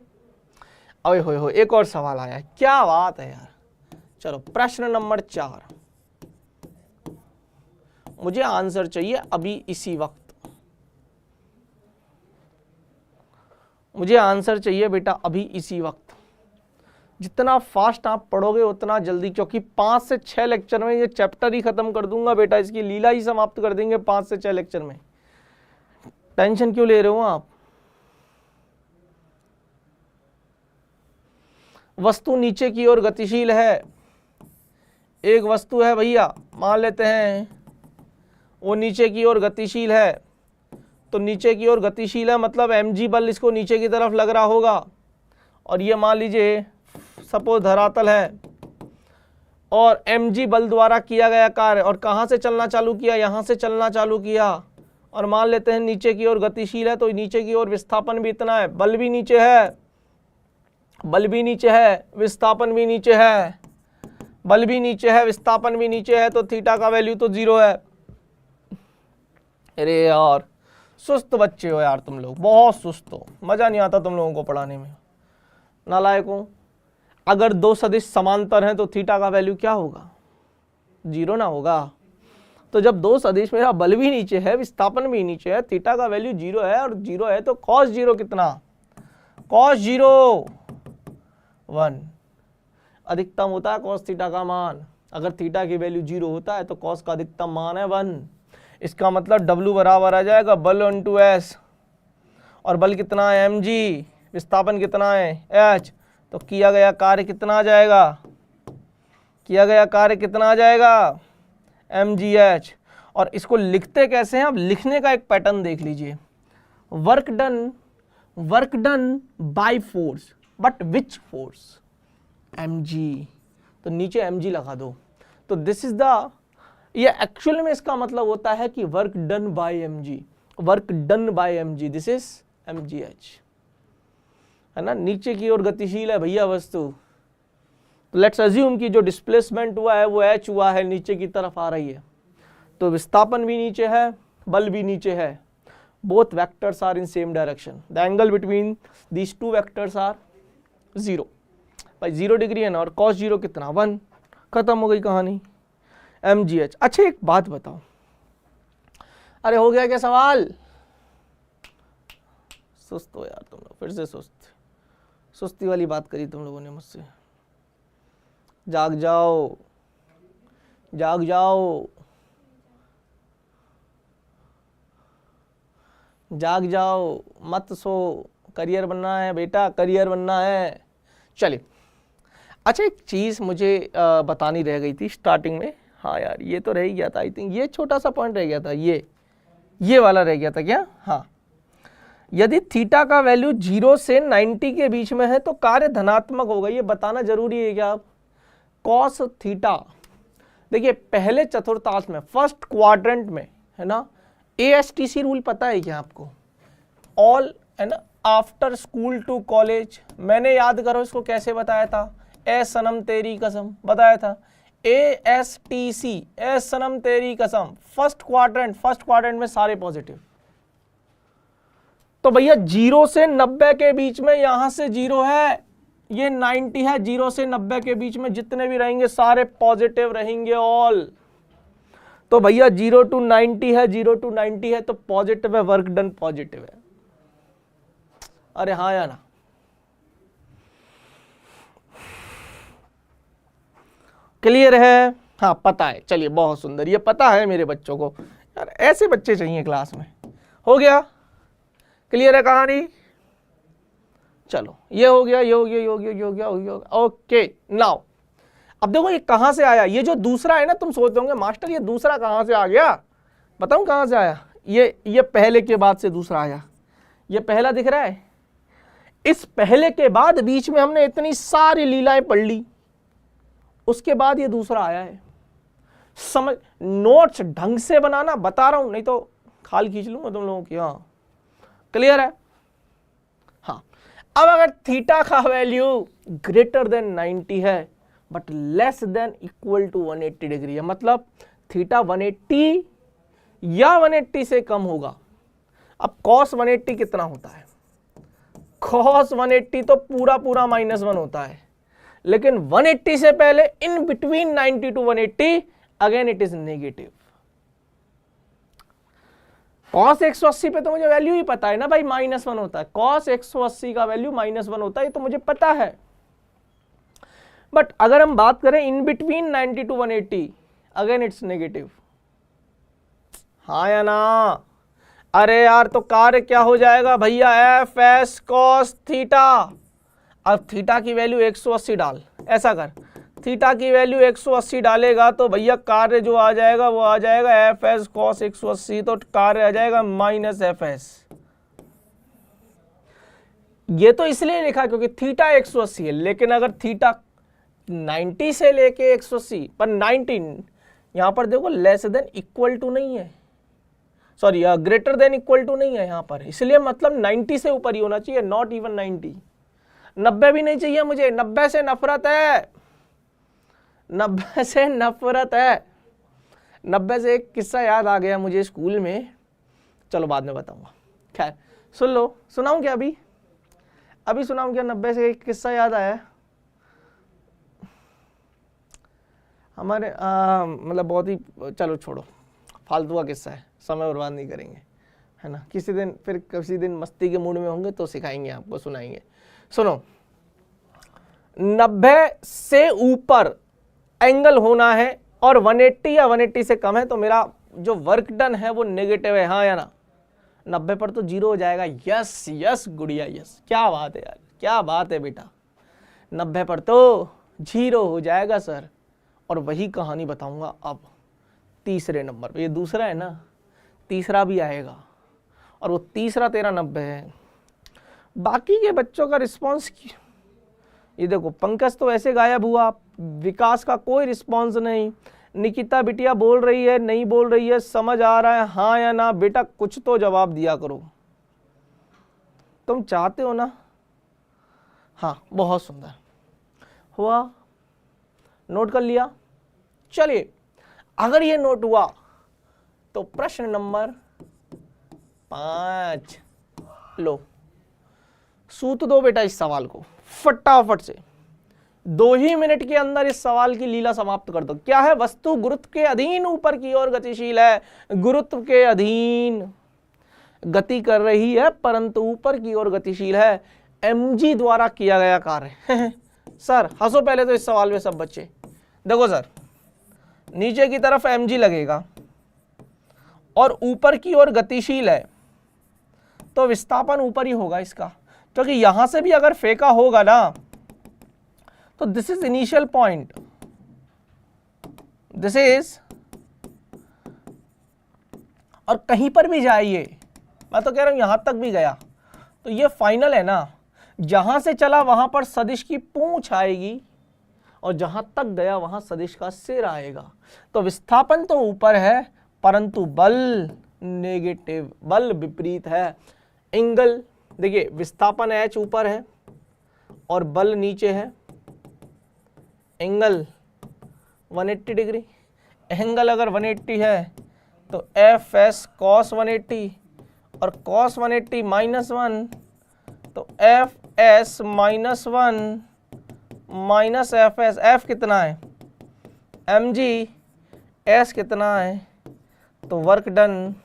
अरे हो एक और सवाल आया, क्या बात है यार। चलो प्रश्न नंबर 4, मुझे आंसर चाहिए अभी इसी वक्त, मुझे आंसर चाहिए बेटा अभी इसी वक्त। जितना फास्ट आप पढ़ोगे उतना जल्दी, क्योंकि 5 से 6 लेक्चर में ये चैप्टर ही खत्म कर दूंगा बेटा, इसकी लीला ही समाप्त कर देंगे 5 से 6 लेक्चर में। टेंशन क्यों ले रहे हो आप। वस्तु नीचे की ओर गतिशील है, एक वस्तु है भैया, मान लेते हैं वो नीचे की ओर गतिशील है, तो नीचे की ओर गतिशील है मतलब mg बल इसको नीचे की तरफ लग रहा होगा, और ये मान लीजिए सपोज धरातल है, और mg बल द्वारा किया गया कार्य, और कहाँ से चलना चालू किया, यहाँ से चलना चालू किया, और मान लेते हैं नीचे की ओर गतिशील है, तो नीचे की ओर विस्थापन भी इतना है, बल भी नीचे है, बल भी नीचे है, विस्थापन भी नीचे है, बल भी नीचे है, विस्थापन भी नीचे है, तो थीटा का वैल्यू तो 0 है। अरे यार सुस्त बच्चे हो यार तुम लोग, बहुत सुस्त हो, मजा नहीं आता तुम लोगों को पढ़ाने में, नालायक हो। अगर 2 सदिश समांतर हैं तो थीटा का वैल्यू क्या होगा, 0 ना होगा। तो जब 2 सदिश, मेरा बल भी नीचे है, विस्थापन भी नीचे है, थीटा का वैल्यू 0 है, और 0 है तो cos 0 कितना, cos 0 1 अधिकतम होता है cos थीटा का मान। अगर थीटा की वैल्यू 0 होता है तो cos का अधिकतम मान है 1। इसका मतलब W बराबर आ जाएगा बल इंटू S, और बल कितना है mg, विस्थापन कितना है h, तो किया गया कार्य कितना आ जाएगा, किया गया कार्य कितना आ जाएगा mgh। और इसको लिखते कैसे हैं, आप लिखने का एक पैटर्न देख लीजिए, work done by force, but which force, mg, तो नीचे mg लगा दो। तो दिस इज द, ये एक्चुअल में इसका मतलब होता है कि work done bye mg, work done bye mg, this is mgh, है ना। नीचे की ओर गतिशील है भैया वस्तु, तो लेट्स अज्यूम कि जो डिस्प्लेसमेंट हुआ है वो h हुआ है, नीचे की तरफ आ रही है, तो विस्थापन भी नीचे है, बल भी नीचे है, both vectors are in same direction, the angle between these 2 vectors are 0, भाई 0 डिग्री है ना, और cos 0 कितना 1, खत्म हो गई कहानी, mgh। अच्छा एक बात बताओ, अरे हो गया क्या सवाल, सुस्त हो यार तुम लोग, फिर से सुस्ती वाली बात करी तुम लोगों ने मुझसे। जाग जाओ, जाग जाओ, जाग जाओ, मत सो, करियर बनना है बेटा, करियर बनना है। चलिए अच्छा एक चीज़ मुझे बतानी रह गई थी स्टार्टिंग में, हाँ यार ये तो रह ही गया था, आई थिंक ये छोटा सा पॉइंट रह गया था, ये वाला रह गया था क्या, हाँ। यदि थीटा का वैल्यू 0 से 90 के बीच में है तो कार्य धनात्मक होगा, ये बताना जरूरी है क्या। कॉस थीटा, देखिए पहले चतुर्थांश में, फर्स्ट क्वाड्रेंट में, है ना, ASTC रूल पता है क्या आपको, ऑल, है ना, आफ्टर स्कूल टू कॉलेज, मैंने याद करो इसको कैसे बताया था, ए सनम तेरी कसम बताया था, ASTC, ए सनम तेरी कसम, फर्स्ट क्वाड्रेंट में सारे पॉजिटिव। तो भैया 0 से 90 के बीच में, यहां से 0 है, ये 90 है, 0 से 90 के बीच में जितने भी रहेंगे सारे पॉजिटिव रहेंगे ऑल। तो भैया 0 to 90 है, 0 to 90 है तो पॉजिटिव है, वर्क डन पॉजिटिव है। अरे हाँ या ना? क्लियर है? हाँ पता है, चलिए बहुत सुंदर, ये पता है मेरे बच्चों को, यार ऐसे बच्चे चाहिए क्लास में। हो गया? क्लियर है कहानी? चलो ये हो गया, ये हो गया, ये हो गया, ये हो गया, ये हो गया। ओके नाउ अब देखो ये कहां से आया, ये जो दूसरा है ना, तुम सोचते होंगे मास्टर ये दूसरा कहां से आ गया, बताऊं कहां से आया। ये पहले के बाद से दूसरा आया, ये पहला दिख रहा है, इस पहले के बाद बीच में हमने इतनी सारी लीलाएं पढ़ ली, उसके बाद ये दूसरा आया है। समझ, नोट्स ढंग से बनाना, बता रहा हूं, नहीं तो खाल खींच लूंगा तुम लोगों की। हाँ क्लियर है? हाँ अब अगर थीटा का वैल्यू ग्रेटर देन 90 है but less than equal to 180 degree है, मतलब थीटा 180 या 180 से कम होगा। अब cos 180 कितना होता है? cos 180 तो पूरा पूरा -1 होता है, लेकिन 180 से पहले in between 90 to 180 again it is negative. cos 180 पे तो मुझे वैल्यू ही पता है ना भाई, -1 होता है। cos 180 का वैल्यू -1 होता है, ये तो मुझे पता है। बट अगर हम बात करें in between 90 to 180 again it's negative. हाँ या ना? अरे यार तो कार्य क्या हो जाएगा भैया, एफ एस कॉस थीटा। अब थीटा की वैल्यू 180 डाल, ऐसा कर, थीटा की वैल्यू 180 डालेगा तो भैया कार्य जो आ जाएगा वो आ जाएगा एफ एस कॉस 180, तो कार्य आ जाएगा -fs। ये तो इसलिए लिखा क्योंकि थीटा 180 है, लेकिन अगर थीटा 90 से लेके 180 पर 19 यहां पर देखो लेस देन इक्वल टू नहीं है, sorry greater than equal to नहीं है यहां पर, इसलिए मतलब 90 से ऊपर ही होना चाहिए, नॉट इवन 90। 90 भी नहीं चाहिए मुझे, 90 से नफरत है, 90 से नफरत है। 90 से एक किस्सा याद आ गया मुझे स्कूल में, चलो बाद में बताऊंगा। खैर सुन लो, सुनाऊं क्या अभी सुनाऊं क्या? 90 से एक किस्सा याद आया हमारे, मतलब बहुत ही, चलो छोड़ो, फालतू का किस्सा है, समय बर्बाद नहीं करेंगे, है ना। किसी दिन मस्ती के मूड में होंगे तो सिखाएंगे आपको, सुनाएंगे। सुनो, 90 से ऊपर एंगल होना है और 180 या 180 से कम है तो मेरा जो वर्क डन है वो नेगेटिव है, हाँ या ना? 90 पर तो 0 हो जाएगा। यस यस गुड़िया यस, क्या बात है यार, क्या बात है बेटा, 90 पर तो 0 हो जाएगा सर। और वही कहानी बताऊंगा अब तीसरे नंबर पे, ये दूसरा है ना, तीसरा भी आएगा और वो तीसरा तेरा 90 है। बाकी के बच्चों का रिस्पॉन्स, ये देखो पंकज तो ऐसे गायब हुआ, विकास का कोई रिस्पॉन्स नहीं, निकिता बिटिया बोल रही है नहीं बोल रही है, समझ आ रहा है हाँ या ना? बेटा कुछ तो जवाब दिया करो, तुम चाहते हो ना? हाँ बहुत सुंदर हुआ, नोट कर लिया। चलिए अगर ये नोट हुआ तो प्रश्न नंबर 5 लो, सूत दो बेटा इस सवाल को फटाफट से, 2 ही मिनट के अंदर इस सवाल की लीला समाप्त कर दो। क्या है? वस्तु गुरुत्व के अधीन ऊपर की ओर गतिशील है, गुरुत्व के अधीन गति कर रही है परंतु ऊपर की ओर गतिशील है, mg द्वारा किया गया कार्य। सर हंसो पहले तो इस सवाल में सब बच्चे, देखो सर नीचे की तरफ mg लगेगा और ऊपर की ओर गतिशील है तो विस्थापन ऊपर ही होगा इसका, क्योंकि यहां से भी अगर फेंका होगा ना तो this is initial point, this is, और कहीं पर भी जाइए, मैं तो कह रहा हूं यहां तक भी गया तो ये फाइनल है ना, जहां से चला वहां पर सदिश की पूंछ आएगी और जहां तक गया वहां सदिश का सिर आएगा। तो विस्थापन तो ऊपर है परंतु बल नेगेटिव, बल विपरीत है। एंगल देखिए, विस्थापन h ऊपर है और बल नीचे है, एंगल 180 डिग्री। एंगल अगर 180 है तो एफ एस कॉस 180 और कॉस 180 -1 तो F S -1 minus F S. F कितना है एम जी, एस कितना है तो work done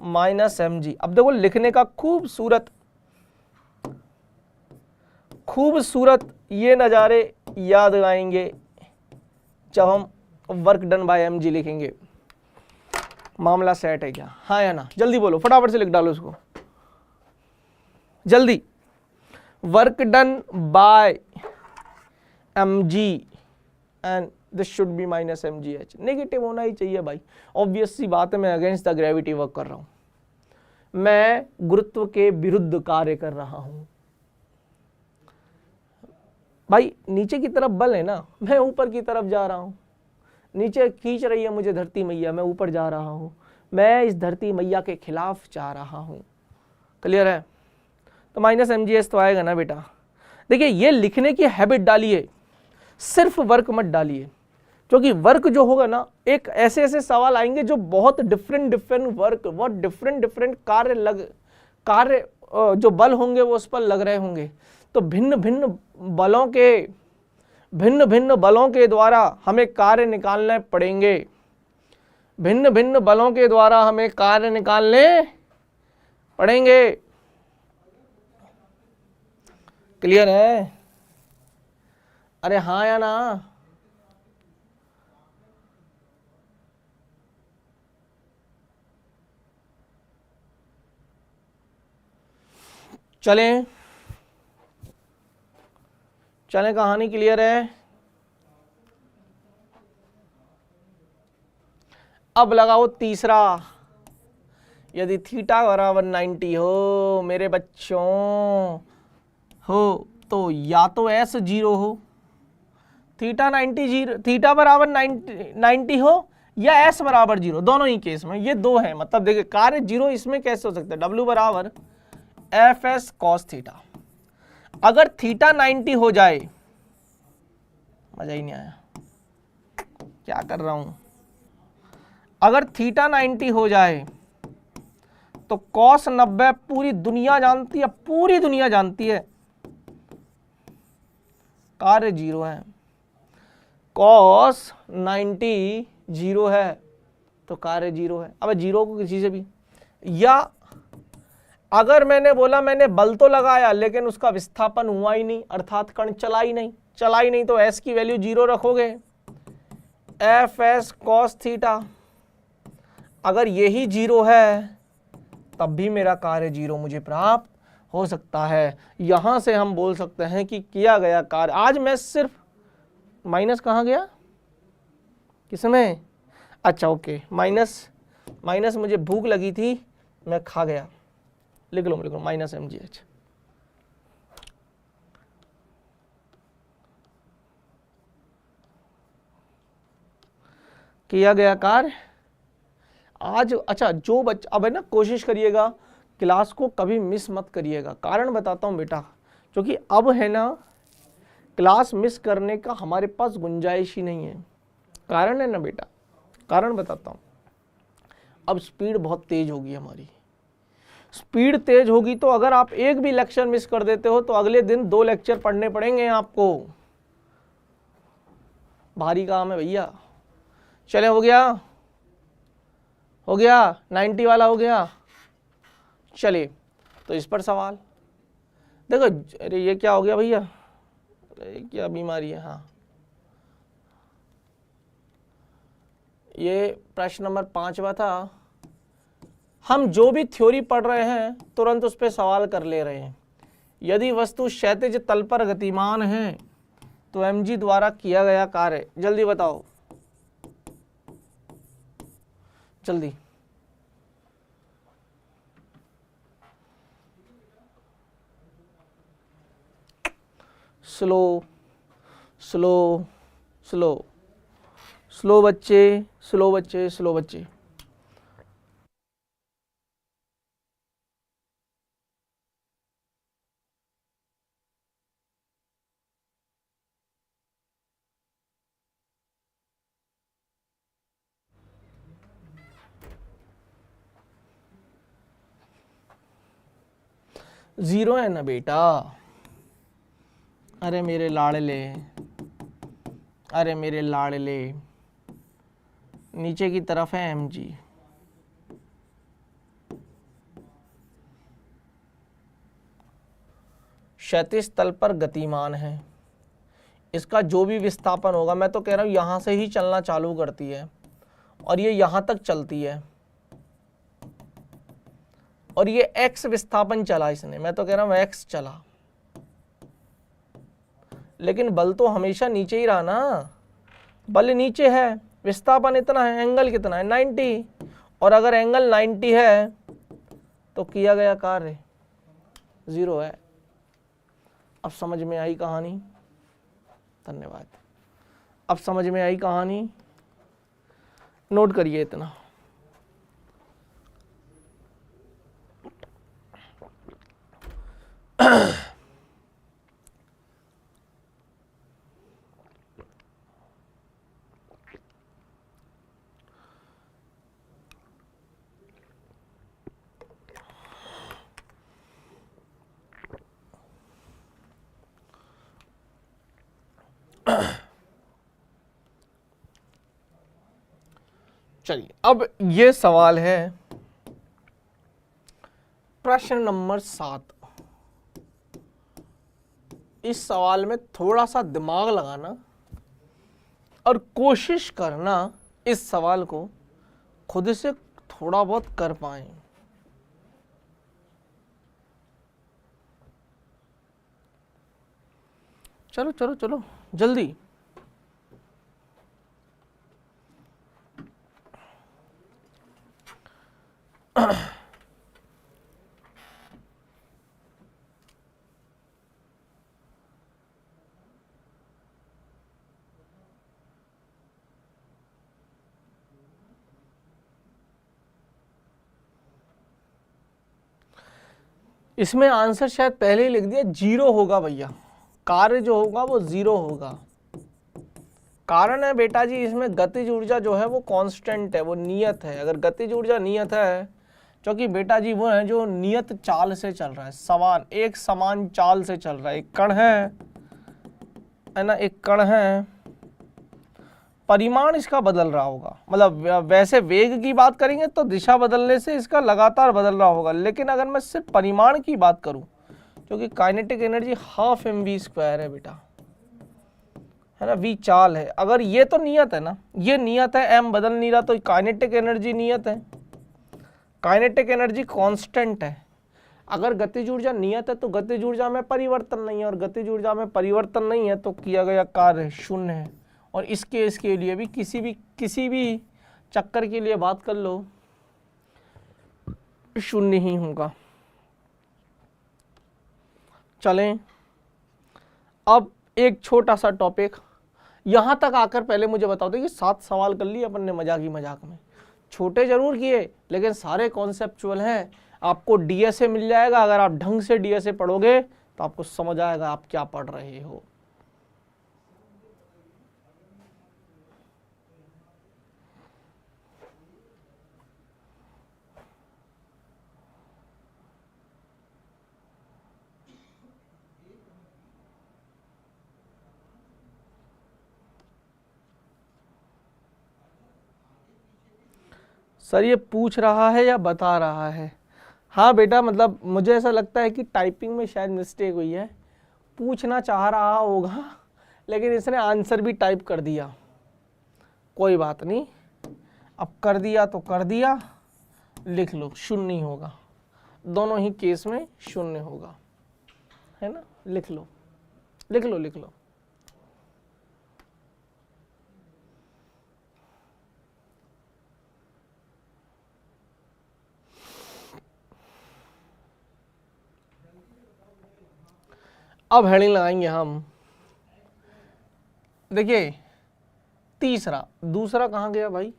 minus M G. अब देखो लिखने का खूबसूरत ये नज़ारे याद आएंगे जब हम work done by M G लिखेंगे। मामला सेट है क्या, हाँ या ना? जल्दी बोलो, फटाफट से लिख डालो इसको जल्दी। Work done by M G and this should be minus M G H. Negative होना ही चाहिए भाई, ऑब्वियस सी बात है। मैं अगेंस्ट द ग्रेविटी वर्क कर रहा हूं, मैं गुरुत्व के विरुद्ध कार्य कर रहा हूं भाई। नीचे की तरफ बल है ना, मैं ऊपर की तरफ जा रहा हूं। नीचे खींच रही है मुझे धरती मैया, मैं ऊपर जा रहा हूं। मैं इस धरती मैया के खिलाफ जा रहा हूं। क्लियर है? तो माइनस एम जी एस तो आएगा ना बेटा। देखिए ये लिखने की हैबिट डालिए, सिर्फ वर्क मत डालिए, क्योंकि वर्क जो होगा ना, एक ऐसे ऐसे सवाल आएंगे जो बहुत डिफरेंट वर्क, बहुत डिफरेंट कार्य जो बल होंगे वो उस पर लग रहे होंगे। तो भिन्न भिन्न बलों के द्वारा हमें कार्य निकालने पड़ेंगे। भिन्न बलों के द्वारा हमें कार्य निकालने पड़ेंगे। क्लियर है? अरे हाँ या ना? चलें कहानी क्लियर है? अब लगाओ तीसरा। यदि थीटा बराबर 90 हो मेरे बच्चों हो, तो या तो एस 0 हो, थीटा बराबर 90 हो, या एस बराबर 0, दोनों ही केस में ये दो है। मतलब देखिए कार्य 0 इसमें कैसे हो सकता है? डब्ल्यू बराबर एफ एस कॉस थीटा। अगर थीटा 90 हो जाए, मजा ही नहीं आया, क्या कर रहा हूं। अगर थीटा 90 हो जाए तो कॉस 90 पूरी दुनिया जानती है कार्य 0 है। कॉस 90 0 है तो कार्य 0 है। अब 0 को किसी से भी, या अगर मैंने बोला मैंने बल तो लगाया लेकिन उसका विस्थापन हुआ ही नहीं, अर्थात कण चला ही नहीं, तो एस की वैल्यू 0 रखोगे। एफ एस कॉस थीटा अगर यही 0 है तब भी मेरा कार्य 0 मुझे प्राप्त हो सकता है। यहां से हम बोल सकते हैं कि किया गया कार्य। आज मैं सिर्फ माइनस कहाँ गया किसमें? अच्छा ओके, माइनस मुझे भूख लगी थी, मैं खा गया। लिख लो माइनस एम जी एच। किया गया कार्य आज। अच्छा जो बच्चा, अब है ना, कोशिश करिएगा क्लास को कभी मिस मत करिएगा। कारण बताता हूं बेटा, क्योंकि अब है ना क्लास मिस करने का हमारे पास गुंजाइश ही नहीं है। कारण है ना बेटा, कारण बताता हूं। अब स्पीड बहुत तेज होगी हमारी। स्पीड तेज होगी तो अगर आप एक भी लेक्चर मिस कर देते हो तो अगले दिन 2 लेक्चर पढ़ने पड़ेंगे आपको। भारी काम है भैया। चले, हो गया 90 वाला हो गया। चलिए तो इस पर सवाल देखो। अरे ये क्या हो गया भैया, अरे क्या बीमारी है। हाँ, ये प्रश्न नंबर 5वां था। हम जो भी थ्योरी पढ़ रहे हैं तुरंत उस पर सवाल कर ले रहे हैं। यदि वस्तु क्षैतिज तल पर गतिमान है तो mg द्वारा किया गया कार्य, जल्दी बताओ जल्दी। स्लो बच्चे। जीरो है ना बेटा। अरे मेरे लाडले, अरे मेरे लाडले, नीचे की तरफ है mg। क्षैतिज तल पर गतिमान है, इसका जो भी विस्थापन होगा, मैं तो कह रहा हूं यहां से ही चलना चालू करती है और ये यहां तक चलती है और ये x विस्थापन चला इसने, मैं तो कह रहा हूं x चला, लेकिन बल तो हमेशा नीचे ही रहा ना। बल नीचे है, विस्थापन इतना है, एंगल कितना है 90, और अगर एंगल 90 है तो किया गया कार्य 0 है। अब समझ में आई कहानी? धन्यवाद। अब समझ में आई कहानी? नोट करिए इतना। चलिए, अब ये सवाल है प्रश्न नंबर 7। इस सवाल में थोड़ा सा दिमाग लगाना और कोशिश करना इस सवाल को खुद से थोड़ा बहुत कर पाए। चलो चलो चलो जल्दी। इसमें आंसर शायद पहले ही लिख दिया, 0 होगा भैया। कार्य जो होगा वो 0 होगा। कारण है बेटा जी, इसमें गतिज ऊर्जा जो है वो कांस्टेंट है, वो नियत है। अगर गतिज ऊर्जा नियत है, क्योंकि बेटा जी वो है जो नियत चाल से चल रहा है, एक समान चाल से चल रहा है। एक कण है ना, एक कण है, परिमाण इसका बदल रहा होगा। मतलब वैसे वेग की बात करेंगे तो दिशा बदलने से इसका लगातार बदल रहा होगा, लेकिन अगर मैं सिर्फ परिमाण की बात करूं, क्योंकि काइनेटिक एनर्जी ½ mv² है बेटा, है ना, v चाल है। अगर ये तो नियत है ना, ये नियत है, m बदल नहीं रहा, तो काइनेटिक एनर्जी नियत है, काइनेटिक एनर्जी कांस्टेंट है। अगर गतिज ऊर्जा नियत है तो गतिज ऊर्जा में परिवर्तन नहीं है, और गतिज ऊर्जा में परिवर्तन नहीं है तो किया गया कार्य 0 है। और इसके लिए भी किसी भी चक्कर के लिए बात कर लो, 0 ही होगा। चलें, अब एक छोटा सा टॉपिक यहां तक आकर पहले मुझे बताओ, कि 7 सवाल कर लिए अपन ने मजाक ही मजाक में, छोटे जरूर किए लेकिन सारे कॉन्सेप्चुअल हैं। आपको डीएसए मिल जाएगा, अगर आप ढंग से डीएसए पढ़ोगे तो आपको समझ आएगा आप क्या पढ़ रहे हो। सर ये पूछ रहा है या बता रहा है? हाँ बेटा, मतलब मुझे ऐसा लगता है कि टाइपिंग में शायद मिस्टेक हुई है, पूछना चाह रहा होगा लेकिन इसने आंसर भी टाइप कर दिया। कोई बात नहीं, अब कर दिया तो कर दिया, लिख लो 0 होगा, दोनों ही केस में 0 होगा, है ना। लिख लो लिख लो लिख लो। अब हेडिंग लगाएंगे हम। देखिए तीसरा, दूसरा कहाँ गया भाई?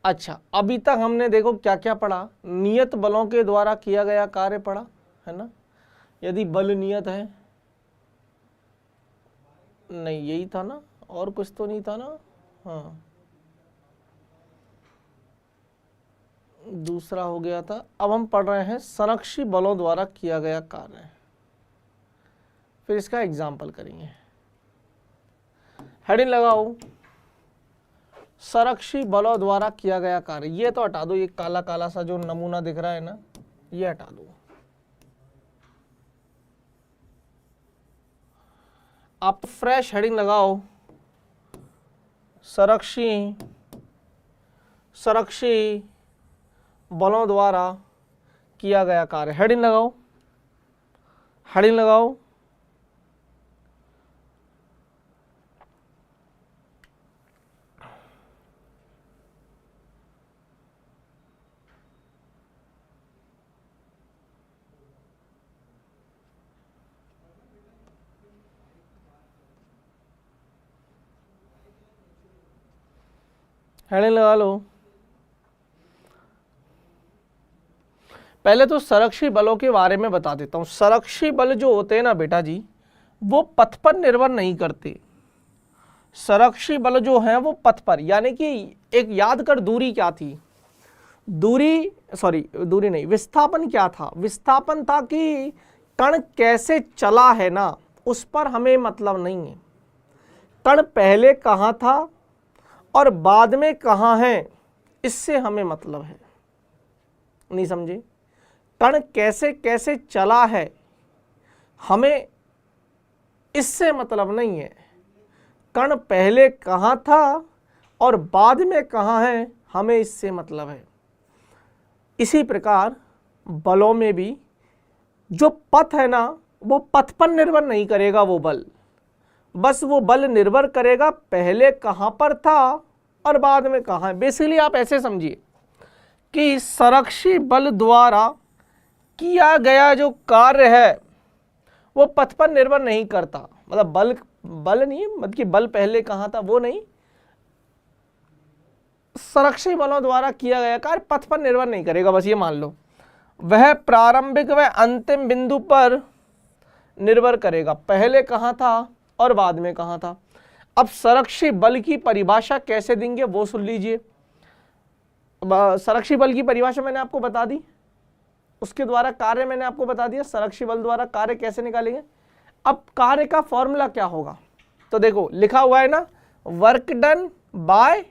अच्छा, अभी तक हमने देखो क्या क्या पढ़ा, नियत बलों के द्वारा किया गया कार्य पढ़ा, है ना। यदि बल नियत है, नहीं यही था ना, और कुछ तो नहीं था ना। हाँ, दूसरा हो गया था। अब हम पढ़ रहे हैं संरक्षी बलों द्वारा किया गया कार्य, फिर इसका एग्जाम्पल करेंगे। हेडिंग लगाओ, संरक्षी बलों द्वारा किया गया कार्य। ये तो हटा दो, ये काला काला सा जो नमूना दिख रहा है ना, ये हटा दो। आप फ्रेश हेडिंग लगाओ, संरक्षी बलों द्वारा किया गया कार्य। हेडिंग लगाओ, हेडिंग लगाओ। हेडिंग लगा लो। पहले तो संरक्षी बलों के बारे में बता देता हूं। संरक्षी बल जो होते हैं ना बेटा जी, वो पथ पर निर्भर नहीं करते। संरक्षी बल जो हैं वो पथ पर, यानी कि एक याद कर, दूरी क्या थी, दूरी नहीं, विस्थापन क्या था। विस्थापन था कि कण कैसे चला है ना, उस पर हमें मतलब नहीं है। कण पहले कहाँ था और बाद में कहाँ है, इससे हमें मतलब है। नहीं समझे? कण कैसे कैसे चला है, हमें इससे मतलब नहीं है। कण पहले कहाँ था और बाद में कहाँ है, हमें इससे मतलब है। इसी प्रकार बलों में भी जो पथ है ना, वो पथ पर निर्भर नहीं करेगा वो बल, बस वो बल निर्भर करेगा पहले कहाँ पर था और बाद में कहाँ है। बेसिकली आप ऐसे समझिए कि संरक्षी बल द्वारा किया गया जो कार्य है वो पथ पर निर्भर नहीं करता। मतलब बल नहीं, मतलब कि बल पहले कहाँ था वो नहीं, संरक्षी बलों द्वारा किया गया कार्य पथ पर निर्भर नहीं करेगा, बस ये मान लो। वह प्रारंभिक व अंतिम बिंदु पर निर्भर करेगा, पहले कहाँ था और बाद में कहाँ था। अब संरक्षी बल की परिभाषा कैसे देंगे वो सुन लीजिए। संरक्षी बल की परिभाषा मैंने आपको बता दी, उसके द्वारा कार्य मैंने आपको बता दिया। संरक्षी बल द्वारा कार्य कैसे निकालेंगे। अब कार्य का फॉर्मूला क्या होगा, तो देखो लिखा हुआ है ना, work done by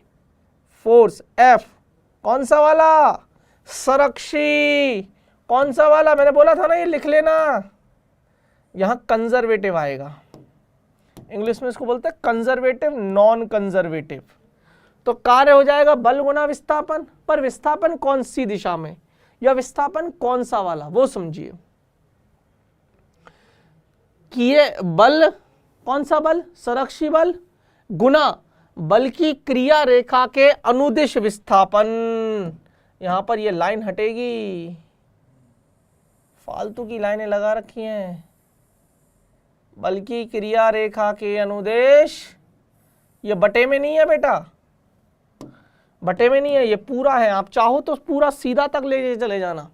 force F. कौन सा वाला, संरक्षी। कौन सा वाला, मैंने बोला था ना ये लिख लेना, यहां कंजर्वेटिव आएगा। इंग्लिश में इसको बोलते हैं कंजर्वेटिव, नॉन कंजर्वेटिव। तो कार्य हो जाएगा बल गुना विस्थापन, पर विस्थापन कौन सी दिशा में या विस्थापन कौन सा वाला वो समझिए। कि ये बल कौन सा बल, संरक्षी बल गुना बल की क्रिया रेखा के अनुदिश विस्थापन। यहां पर ये लाइन हटेगी, फालतू की लाइनें लगा रखी हैं। बल की क्रिया रेखा के अनुदेश, ये बटे में नहीं है बेटा, बटे में नहीं है, ये पूरा है। आप चाहो तो पूरा सीधा तक ले चले जाना।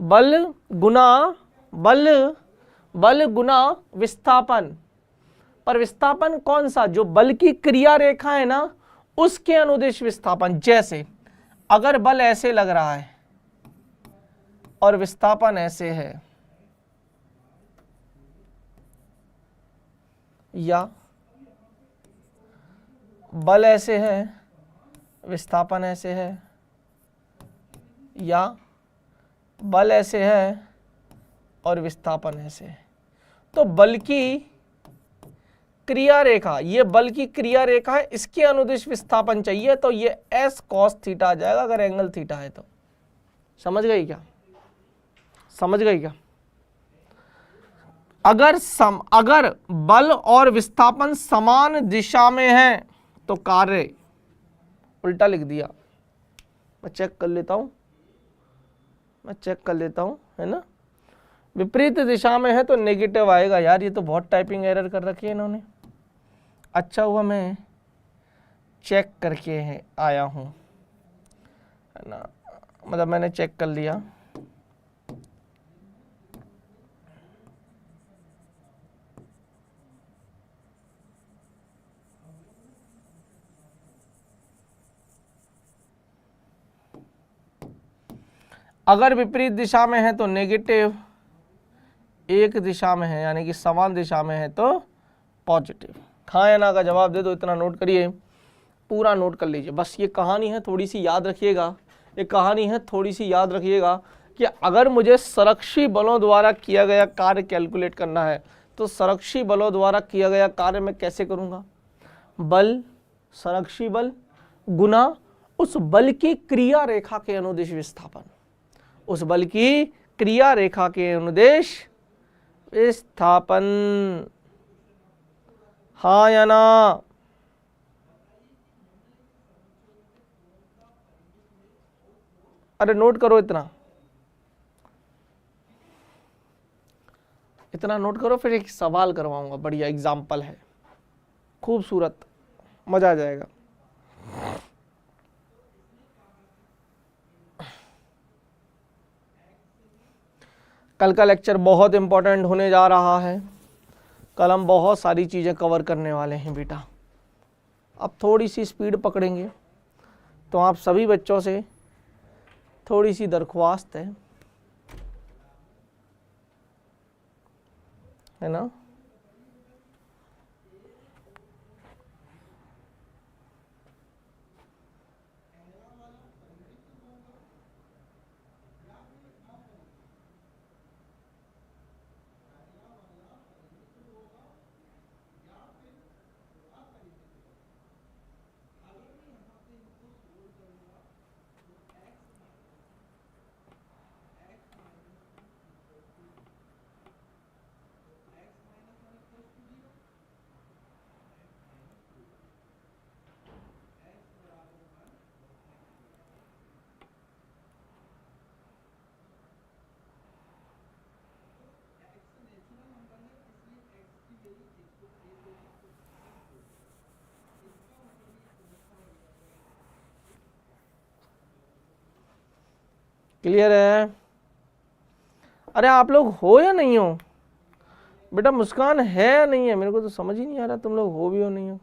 बल गुना विस्थापन, पर विस्थापन कौन सा, जो बल की क्रिया रेखा है ना उसके अनुदिश विस्थापन। जैसे अगर बल ऐसे लग रहा है और विस्थापन ऐसे है, या बल ऐसे है विस्थापन ऐसे है, या बल ऐसे है और विस्थापन ऐसे है, तो बल की क्रिया रेखा, ये बल की क्रिया रेखा है, इसके अनुदिश विस्थापन चाहिए, तो ये एस कॉस थीटा आ जाएगा अगर एंगल थीटा है तो। समझ गई क्या, समझ गई क्या। अगर बल और विस्थापन समान दिशा में है तो कार्य, उल्टा लिख दिया, मैं चेक कर लेता हूं, है ना। विपरीत दिशा में है तो नेगेटिव आएगा। यार ये तो बहुत टाइपिंग एरर कर रखी है इन्होंने। अच्छा हुआ मैं चेक करके आया हूं, है ना, मतलब मैंने चेक कर लिया। अगर विपरीत दिशा में है तो नेगेटिव, एक दिशा में है यानी कि समान दिशा में है तो पॉजिटिव। हाँ या ना का जवाब दे दो, इतना नोट करिए, पूरा नोट कर लीजिए। बस ये कहानी है, थोड़ी सी याद रखिएगा, ये कहानी है थोड़ी सी याद रखिएगा कि अगर मुझे संरक्षी बलों द्वारा किया गया कार्य कैलकुलेट करना है तो संरक्षी बलों द्वारा किया गया कार्य मैं कैसे करूँगा? बल, संरक्षी बल गुना उस बल की क्रिया रेखा के अनुदिश विस्थापन, उस बल की क्रिया रेखा के अनुदिश विस्थापन। हाँ या ना? अरे नोट करो, इतना नोट करो, फिर एक सवाल करवाऊंगा, बढ़िया एग्जाम्पल है, खूबसूरत, मजा आ जाएगा। कल का लेक्चर बहुत इंपॉर्टेंट होने जा रहा है, कल हम बहुत सारी चीज़ें कवर करने वाले हैं बेटा। अब थोड़ी सी स्पीड पकड़ेंगे तो आप सभी बच्चों से थोड़ी सी दरख्वास्त है ना? क्लियर है? अरे आप लोग हो या नहीं हो बेटा? मुस्कान है या नहीं है? मेरे को तो समझ ही नहीं आ रहा तुम लोग हो भी हो नहीं हो।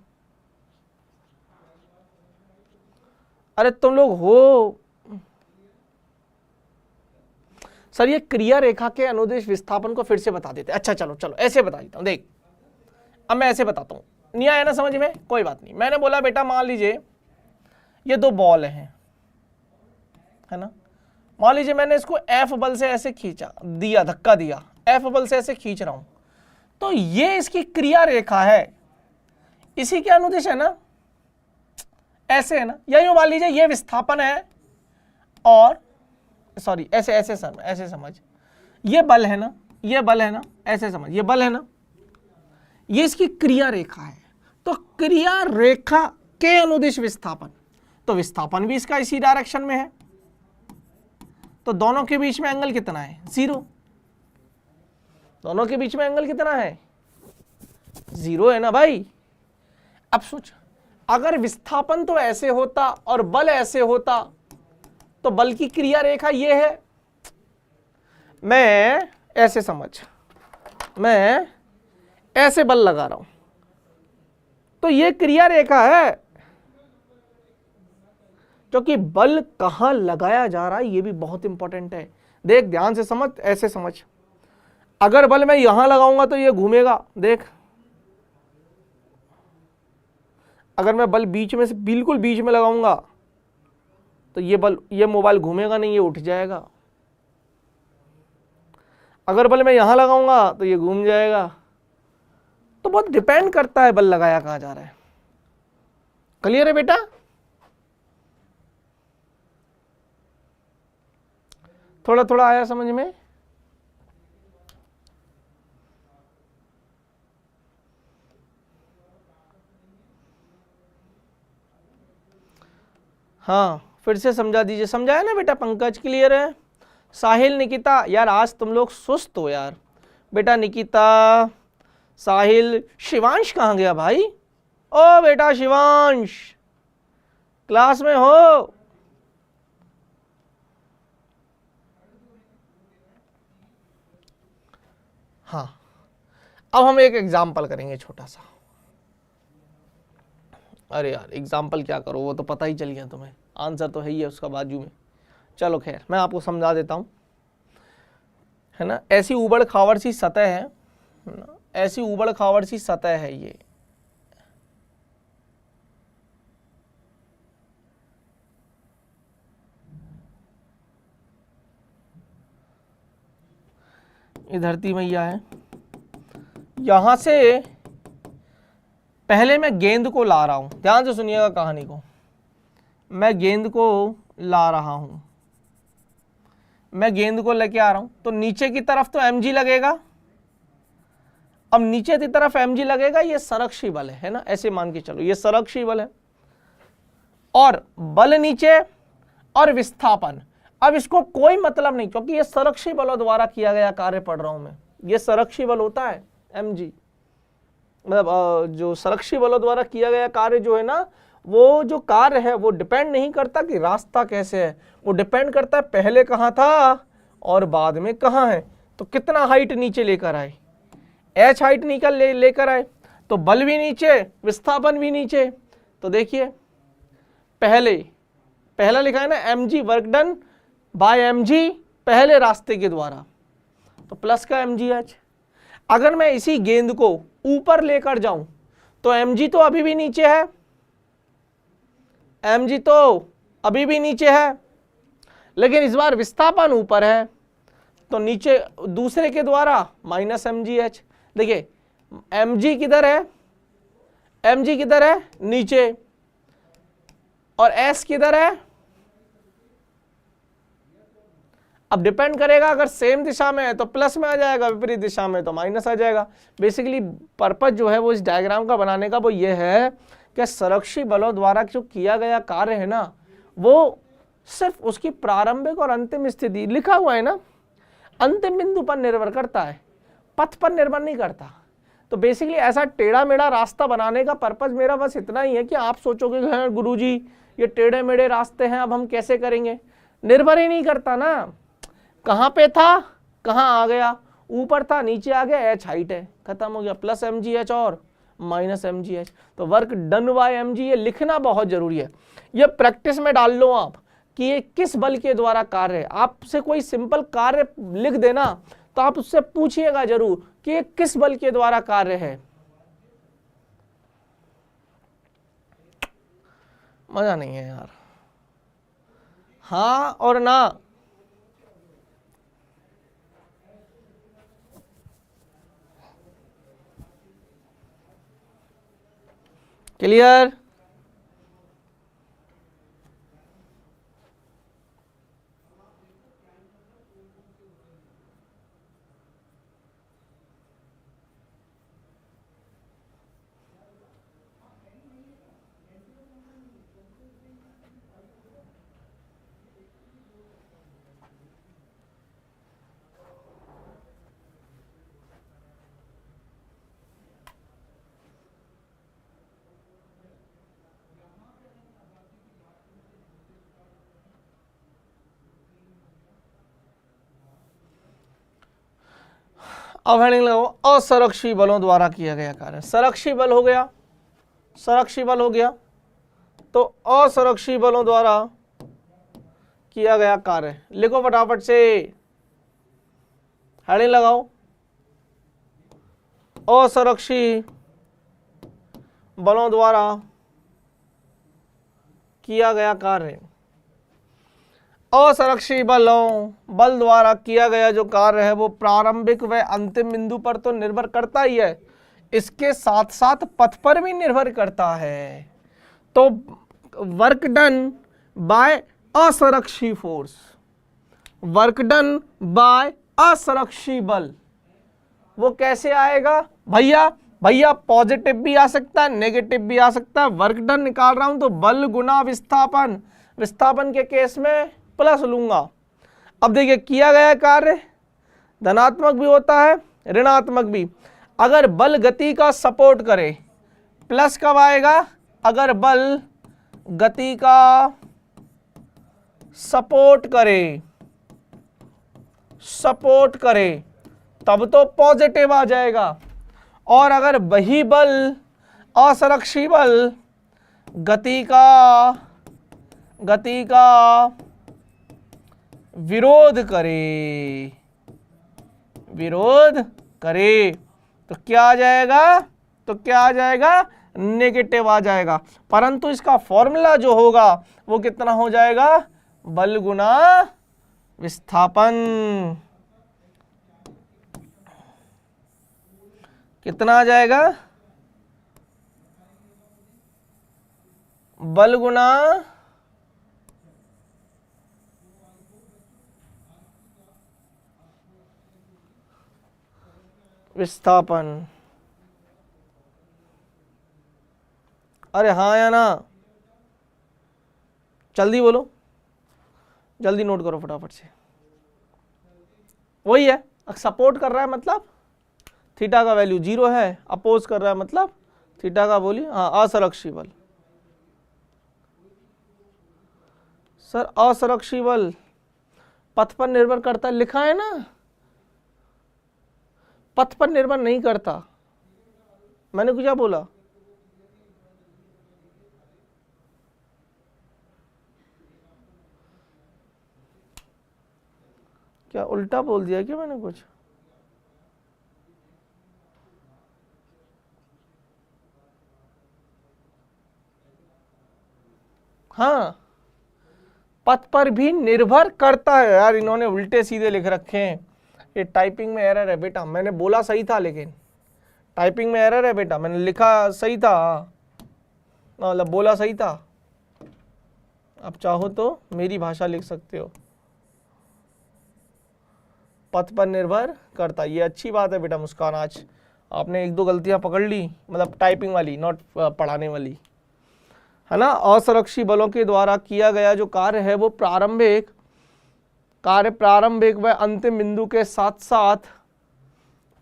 अरे तुम लोग हो। सर ये क्रिया रेखा के अनुदिश विस्थापन को फिर से बता देते। अच्छा चलो चलो ऐसे बता देता हूं, देख अब मैं ऐसे बताता हूं, नहीं आया ना समझ में? कोई बात नहीं। मैंने बोला बेटा मान लीजिए ये दो बॉल हैं, है ना? मान लीजिए मैंने इसको F बल से ऐसे खींचा, दिया, धक्का दिया, F बल से ऐसे खींच रहा हूं, तो ये इसकी क्रिया रेखा है, इसी के अनुदिश है ना, ऐसे है ना? या यूं मान लीजिए ये विस्थापन है और सॉरी ऐसे ऐसे सर ऐसे समझ, ये बल है ना, ये बल है ना, ऐसे समझ, ये बल है ना, ये इसकी क्रिया रेखा है। तो क्रिया रेखा के अनुदिश विस्थापन, तो विस्थापन भी इसका इसी डायरेक्शन में है, तो दोनों के बीच में एंगल कितना है? 0। दोनों के बीच में एंगल कितना है? 0 है ना भाई? अब सोच, अगर विस्थापन तो ऐसे होता और बल ऐसे होता तो बल की क्रिया रेखा ये है, मैं ऐसे समझ, मैं ऐसे बल लगा रहा हूं, तो ये क्रिया रेखा है, क्योंकि बल कहां लगाया जा रहा है ये भी बहुत इंपॉर्टेंट है। देख ध्यान से समझ, ऐसे समझ, अगर बल मैं यहां लगाऊंगा तो ये घूमेगा, देख, अगर मैं बल बीच में से बिल्कुल बीच में लगाऊंगा तो ये बल, ये मोबाइल घूमेगा नहीं, ये उठ जाएगा। अगर बल मैं यहां लगाऊंगा तो ये घूम जाएगा। तो बहुत डिपेंड करता है बल लगाया कहां जा रहा है। क्लियर है बेटा? थोड़ा थोड़ा आया समझ में? हाँ फिर से समझा दीजिए। समझाया ना बेटा पंकज? क्लियर है? साहिल, निकिता, यार आज तुम लोग सुस्त हो यार। बेटा निकिता, साहिल, शिवांश कहाँ गया भाई? ओ बेटा शिवांश, क्लास में हो? हाँ अब हम एक एग्जाम्पल करेंगे छोटा सा। अरे यार एग्जाम्पल क्या करो, वो तो पता ही चल गया तुम्हें, आंसर तो है ही है उसका बाजू में। चलो खैर मैं आपको समझा देता हूँ, है ना। ऐसी उबड़ खाबड़ सी सतह है ना, ऐसी उबड़ खाबड़ सी सतह है ये, धरती मैया है। यहां से पहले मैं गेंद को ला रहा हूं, ध्यान से सुनिएगा कहानी को। मैं गेंद को ला रहा हूं, मैं गेंद को लेके आ रहा हूं, तो नीचे की तरफ तो mg लगेगा। अब नीचे की तरफ mg लगेगा, ये संरक्षी बल है ना, ऐसे मान के चलो ये संरक्षी बल है। और बल नीचे और विस्थापन, अब इसको कोई मतलब नहीं, क्योंकि ये संरक्षी बलों द्वारा किया गया कार्य पढ़ रहा हूं मैं। ये संरक्षी बल होता है mg, मतलब जो संरक्षी बलों द्वारा किया गया कार्य जो है ना, वो जो कार्य है वो डिपेंड नहीं करता कि रास्ता कैसे है, वो डिपेंड करता है पहले कहाँ था और बाद में कहाँ है। तो कितना हाइट नीचे लेकर आए, h हाइट लेकर आए, तो बल भी नीचे, विस्थापन भी नीचे। तो देखिए पहला लिखा है ना mg work done bye mg, पहले रास्ते के द्वारा, तो प्लस का mgh। अगर मैं इसी गेंद को ऊपर लेकर जाऊं तो mg तो अभी भी नीचे है, mg तो अभी भी नीचे है, लेकिन इस बार विस्थापन ऊपर है, तो नीचे दूसरे के द्वारा माइनस mgh। देखिए mg किधर है, mg किधर है, नीचे, और s किधर है। अब डिपेंड करेगा, अगर सेम दिशा में है तो प्लस में आ जाएगा, विपरीत दिशा में तो माइनस आ जाएगा। बेसिकली पर्पज जो है वो इस डायग्राम का बनाने का वो ये है कि संरक्षी बलों द्वारा जो किया गया कार्य है ना, वो सिर्फ उसकी प्रारंभिक और अंतिम स्थिति, लिखा हुआ है ना, अंतिम बिंदु पर निर्भर करता है, पथ पर निर्भर नहीं करता। तो बेसिकली ऐसा टेढ़ा मेढ़ा रास्ता बनाने का पर्पज मेरा बस इतना ही है कि आप सोचोगे कि गुरुजी ये टेढ़े मेढ़े रास्ते हैं, अब हम कैसे करेंगे। निर्भर ही नहीं करता ना, कहाँ पे था कहाँ आ गया, ऊपर था नीचे आ गया, h हाइट है, खत्म हो गया, प्लस mgh और माइनस mgh। तो वर्क डन बाय mg, ये लिखना बहुत जरूरी है, ये प्रैक्टिस में डाल लो आप कि ये किस बल के द्वारा कार्य है। आपसे कोई सिंपल कार्य लिख देना तो आप उससे पूछिएगा जरूर कि ये किस बल के द्वारा कार्य है। मजा नहीं है यार, हाँ और ना। क्लियर? अब हेडिंग लगाओ असंरक्षी बलों द्वारा किया गया कार्य। संरक्षी बल हो गया, संरक्षी बल हो गया, तो असंरक्षी बलों द्वारा किया गया कार्य लिखो फटाफट से, हेडिंग लगाओ असंरक्षी बलों द्वारा किया गया कार्य। असंरक्षी बल द्वारा किया गया जो कार्य है वो प्रारंभिक व अंतिम बिंदु पर तो निर्भर करता ही है, इसके साथ साथ पथ पर भी निर्भर करता है। तो वर्क डन बाय असंरक्षी फोर्स, वर्क डन बाय असंरक्षी बल, वो कैसे आएगा भैया? भैया पॉजिटिव भी आ सकता है, नेगेटिव भी आ सकता है। वर्क डन निकाल रहा हूं तो बल गुना विस्थापन, विस्थापन के केस में प्लस लूंगा। अब देखिए किया गया कार्य धनात्मक भी होता है ऋणात्मक भी। अगर बल गति का सपोर्ट करे, प्लस कब आएगा? अगर बल गति का सपोर्ट करे तब तो पॉजिटिव आ जाएगा। और अगर वही बल असंरक्षी बल गति का विरोध करे, विरोध करे तो क्या आ जाएगा, तो क्या आ जाएगा, नेगेटिव आ जाएगा। परंतु इसका फॉर्मूला जो होगा वो कितना हो जाएगा, बल गुना विस्थापन। कितना आ जाएगा, बल गुना विस्थापन। अरे हाँ या ना, जल्दी बोलो, जल्दी नोट करो फटाफट से। वही है, सपोर्ट कर रहा है मतलब थीटा का वैल्यू 0 है, अपोज कर रहा है मतलब थीटा का वैल्यू, हाँ, असरक्षी बल। सर असरक्षी बल पथ पर निर्भर करता, लिखा है ना, पथ पर निर्भर नहीं करता। मैंने क्या बोला, क्या उल्टा बोल दिया क्या मैंने कुछ? हाँ, पथ पर भी निर्भर करता है। यार इन्होंने उल्टे सीधे लिख रखे हैं, ये टाइपिंग में एरर है बेटा। मैंने बोला सही था लेकिन टाइपिंग में एरर है बेटा, मैंने लिखा सही था, मतलब बोला सही था। आप चाहो तो मेरी भाषा लिख सकते हो, पथ पर निर्भर करता। ये अच्छी बात है बेटा मुस्कान, आज आपने 1-2 गलतियां पकड़ ली, मतलब टाइपिंग वाली, नॉट पढ़ाने वाली, है ना। असुरक्षी बलों के द्वारा किया गया जो कार्य है वो प्रारंभिक व अंतिम बिंदु के साथ साथ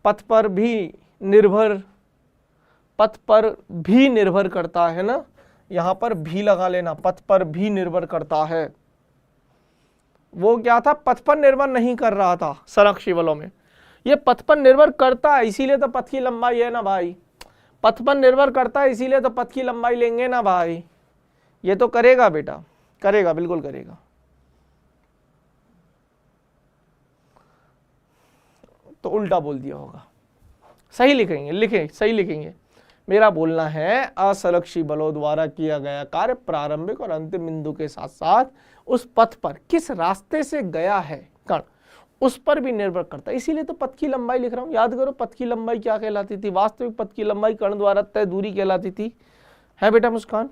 पथ पर भी निर्भर करता है ना। यहाँ पर भी लगा लेना, पथ पर भी निर्भर करता है। वो क्या था, पथ पर निर्भर नहीं कर रहा था संरक्षी बलों में, ये पथ पर निर्भर करता है, इसीलिए तो पथ की लंबाई है ना भाई। पथ पर निर्भर करता है इसीलिए तो पथ की लंबाई लेंगे ना भाई। ये तो करेगा बेटा, करेगा, बिल्कुल करेगा। तो उल्टा बोल दिया होगा, सही लिखेंगे, लिखे सही लिखेंगे। मेरा बोलना है असंरक्षी बलों द्वारा किया गया कार्य प्रारंभिक और अंतिम बिंदु के साथ साथ उस पथ पर किस रास्ते से गया है कण, उस पर भी निर्भर करता है। इसीलिए तो पथ की लंबाई लिख रहा हूं। याद करो पथ की लंबाई क्या कहलाती थी, वास्तविक पथ की लंबाई कण द्वारा तय दूरी कहलाती थी, है बेटा मुस्कान।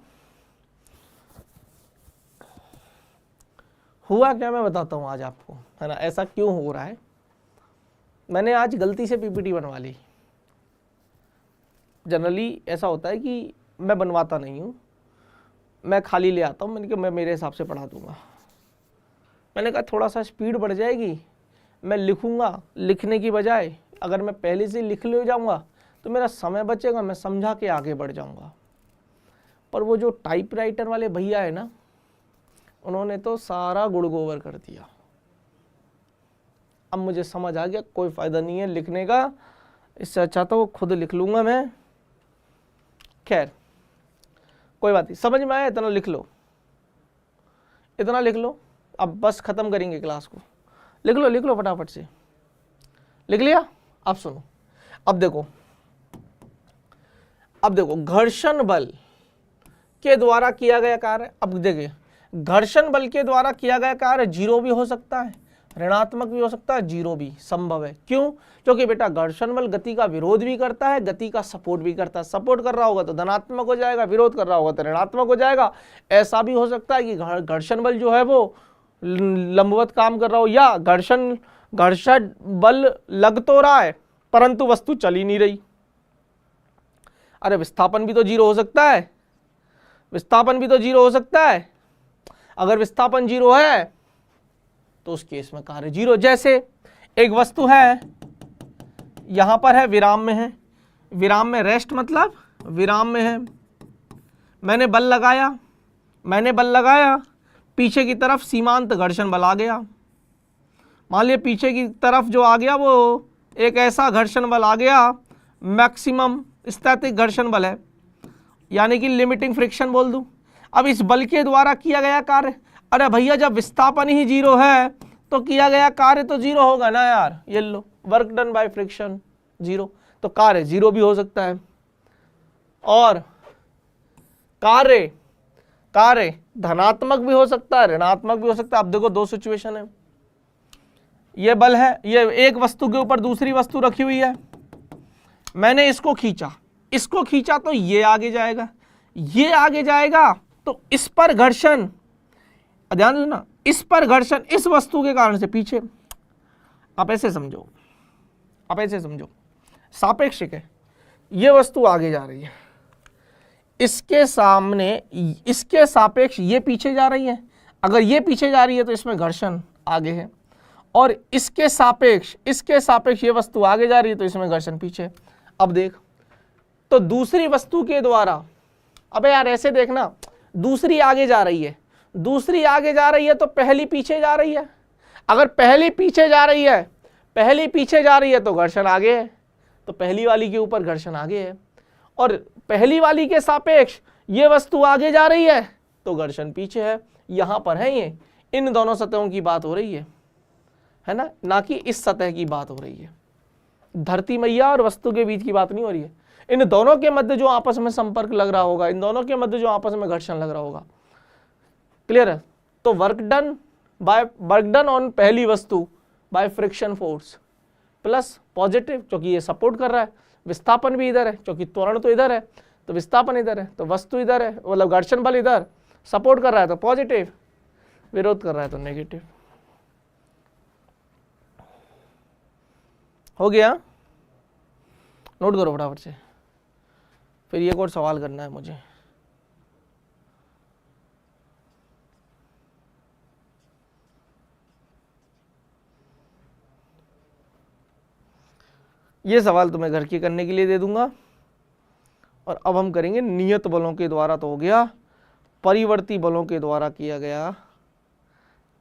हुआ क्या मैं बताता हूं आज आपको, है ना, ऐसा क्यों हो रहा है। मैंने आज गलती से पीपीटी बनवा ली। जनरली ऐसा होता है कि मैं बनवाता नहीं हूँ, मैं खाली ले आता हूँ। मैंने कहा मैं मेरे हिसाब से पढ़ा दूंगा। मैंने कहा थोड़ा सा स्पीड बढ़ जाएगी, मैं लिखूंगा, लिखने की बजाय अगर मैं पहले से लिख ले जाऊंगा तो मेरा समय बचेगा, मैं समझा के आगे बढ़ जाऊंगा। पर वो जो टाइपराइटर वाले भैया है ना, उन्होंने तो सारा गुड़ गोबर कर दिया। अब मुझे समझ आ गया कोई फायदा नहीं है लिखने का, इससे अच्छा तो खुद लिख लूंगा मैं। खैर कोई बात नहीं, समझ में आया, इतना लिख लो, इतना लिख लो। अब बस खत्म करेंगे क्लास को, लिख लो फटाफट से। लिख लिया? अब सुनो, अब देखो घर्षण बल के द्वारा किया गया कार्य। अब देखिए घर्षण बल के द्वारा किया गया कार्य 0 भी हो सकता है, ऋणात्मक भी हो सकता है, 0 भी संभव है। क्यों? क्योंकि बेटा घर्षण बल गति का विरोध भी करता है, गति का सपोर्ट भी करता है। सपोर्ट कर रहा होगा तो धनात्मक हो जाएगा, विरोध कर रहा होगा तो ऋणात्मक हो जाएगा। ऐसा भी हो सकता है कि घर्षण बल जो है वो लंबवत काम कर रहा हो, या घर्षण बल लग तो रहा है परंतु वस्तु चल ही नहीं रही। अरे विस्थापन भी तो 0 हो सकता है, विस्थापन भी तो 0 हो सकता है। अगर विस्थापन 0 है तो उस केस में कार्य 0। जैसे एक वस्तु है, यहां पर है, विराम में है, विराम में रेस्ट मतलब विराम में है। मैंने बल लगाया, पीछे की तरफ सीमांत घर्षण बल आ गया। मान लिया पीछे की तरफ जो आ गया वो एक ऐसा घर्षण बल आ गया, मैक्सिमम स्थैतिक घर्षण बल है, यानी कि लिमिटिंग फ्रिक्शन बोल दूं। अब इस बल के द्वारा किया गया कार्य, अरे भैया जब विस्थापन ही 0 है तो किया गया कार्य तो 0 होगा ना यार। ये लो, वर्क डन बाय फ्रिक्शन 0, तो कार्य 0 भी हो सकता है। और कार्य धनात्मक भी हो सकता है, ऋणात्मक भी हो सकता है। अब देखो 2 सिचुएशन है, ये बल है, ये एक वस्तु के ऊपर दूसरी वस्तु रखी हुई है, मैंने इसको खींचा तो ये आगे जाएगा, ये आगे जाएगा, तो इस पर घर्षण, ध्यान दो ना, इस पर घर्षण इस वस्तु के कारण से पीछे। आप ऐसे समझो, सापेक्षिक है, ये वस्तु आगे जा रही है, इसके सापेक्ष ये पीछे जा रही है। अगर ये पीछे जा रही है तो इसमें घर्षण आगे है, और इसके सापेक्ष ये वस्तु आगे जा रही है तो इसमें घर्षण पीछे। अब देख, तो दूसरी वस्तु के द्वारा, अबे यार ऐसे देखना, दूसरी आगे जा रही है तो पहली पीछे जा रही है। अगर पहली पीछे जा रही है तो घर्षण आगे है, तो पहली वाली के ऊपर घर्षण आगे है, और पहली वाली के सापेक्ष ये वस्तु आगे जा रही है तो घर्षण पीछे है। यहां पर है ये, इन दोनों सतहों की बात हो रही है ना कि इस सतह की बात हो रही है। धरती मैया और वस्तु के बीच की बात नहीं हो रही है, इन दोनों के मध्य जो आपस में संपर्क लग रहा होगा, इन दोनों के मध्य जो आपस में घर्षण लग रहा होगा। क्लियर है? तो वर्क डन ऑन पहली वस्तु by friction force plus positive, क्योंकि ये सपोर्ट कर रहा है, विस्थापन भी इधर है, क्योंकि त्वरण तो इधर है तो विस्थापन इधर है, तो वस्तु इधर है, मतलब घर्षण बल इधर, सपोर्ट कर रहा है तो पॉजिटिव, विरोध कर रहा है तो नेगेटिव। हो गया? नोट करो फटाफट से, फिर एक और सवाल करना है मुझे। ये सवाल तुम्हें घर के करने के लिए दे दूंगा। और अब हम करेंगे नियत बलों के द्वारा, तो हो गया, परिवर्ती बलों के द्वारा किया गया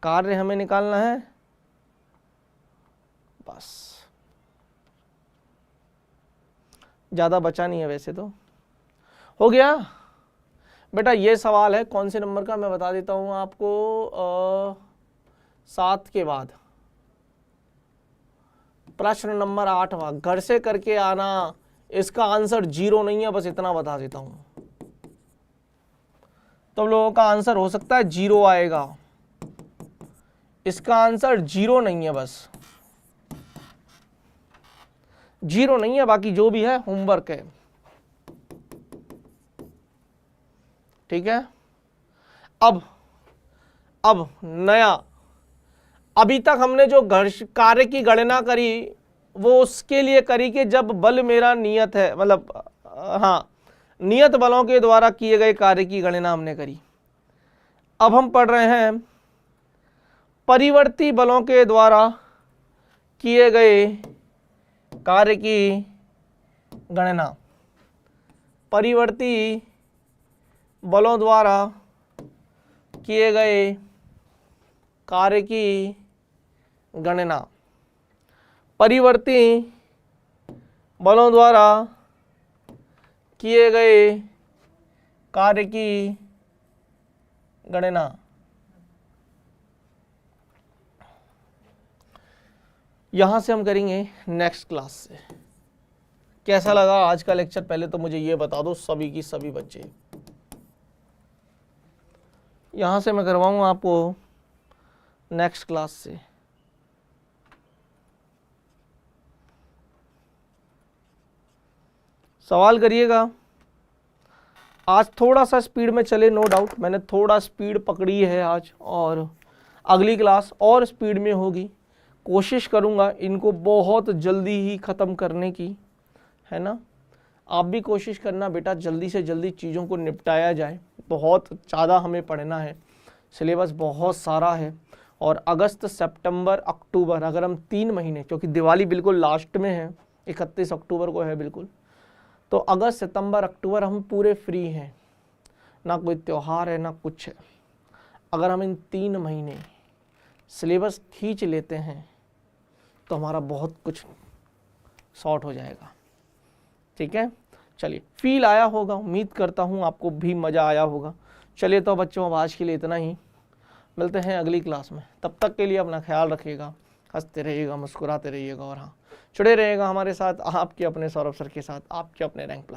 कार्य हमें निकालना है। बस, ज्यादा बचा नहीं है वैसे तो। हो गया बेटा? ये सवाल है कौन से नंबर का, मैं बता देता हूं आपको, 7 के बाद प्रश्न नंबर 8वां, घर से करके आना। इसका आंसर 0 नहीं है, बस इतना बता देता हूं। तो लोगों का आंसर हो सकता है 0 आएगा, इसका आंसर 0 नहीं है, बस 0 नहीं है, बाकी जो भी है होमवर्क है। ठीक है? अब नया, अभी तक हमने जो कार्य की गणना करी वो उसके लिए करी कि जब बल मेरा नियत है, मतलब हाँ, नियत बलों के द्वारा किए गए कार्य की गणना हमने करी। अब हम पढ़ रहे हैं परिवर्ती बलों के द्वारा किए गए कार्य की गणना। परिवर्ती बलों द्वारा किए गए कार्य की गणना। परिवर्ती बलों द्वारा किए गए कार्य की गणना। यहां से हम करेंगे नेक्स्ट क्लास से। कैसा लगा आज का लेक्चर, पहले तो मुझे ये बता दो सभी की सभी बच्चे। यहां से मैं करवाऊंगा आपको नेक्स्ट क्लास से। सवाल करिएगा। आज थोड़ा सा स्पीड में चले, नो डाउट, मैंने थोड़ा स्पीड पकड़ी है आज, और अगली क्लास और स्पीड में होगी। कोशिश करूंगा इनको बहुत जल्दी ही ख़त्म करने की, है ना। आप भी कोशिश करना बेटा, जल्दी से जल्दी चीज़ों को निपटाया जाए। बहुत ज़्यादा हमें पढ़ना है, सिलेबस बहुत सारा है, और अगस्त, सितंबर, अक्टूबर, अगर हम 3 महीने, क्योंकि दिवाली बिल्कुल लास्ट में है, 31 अक्टूबर को है बिल्कुल, तो अगस्त, सितंबर, अक्टूबर हम पूरे फ्री हैं, ना कोई त्यौहार है ना कुछ है। अगर हम इन 3 महीने सिलेबस खींच लेते हैं तो हमारा बहुत कुछ शॉर्ट हो जाएगा। ठीक है, चलिए, फील आया होगा, उम्मीद करता हूँ आपको भी मज़ा आया होगा। चलिए तो बच्चों, अब आज के लिए इतना ही। मिलते हैं अगली क्लास में, तब तक के लिए अपना ख्याल रखिएगा, हंसते रहिएगा, मुस्कुराते रहिएगा और हाँ जुड़े रहिएगा हमारे साथ, आपके अपने सौरभ सर के साथ, आपके अपने रैंक प्लस।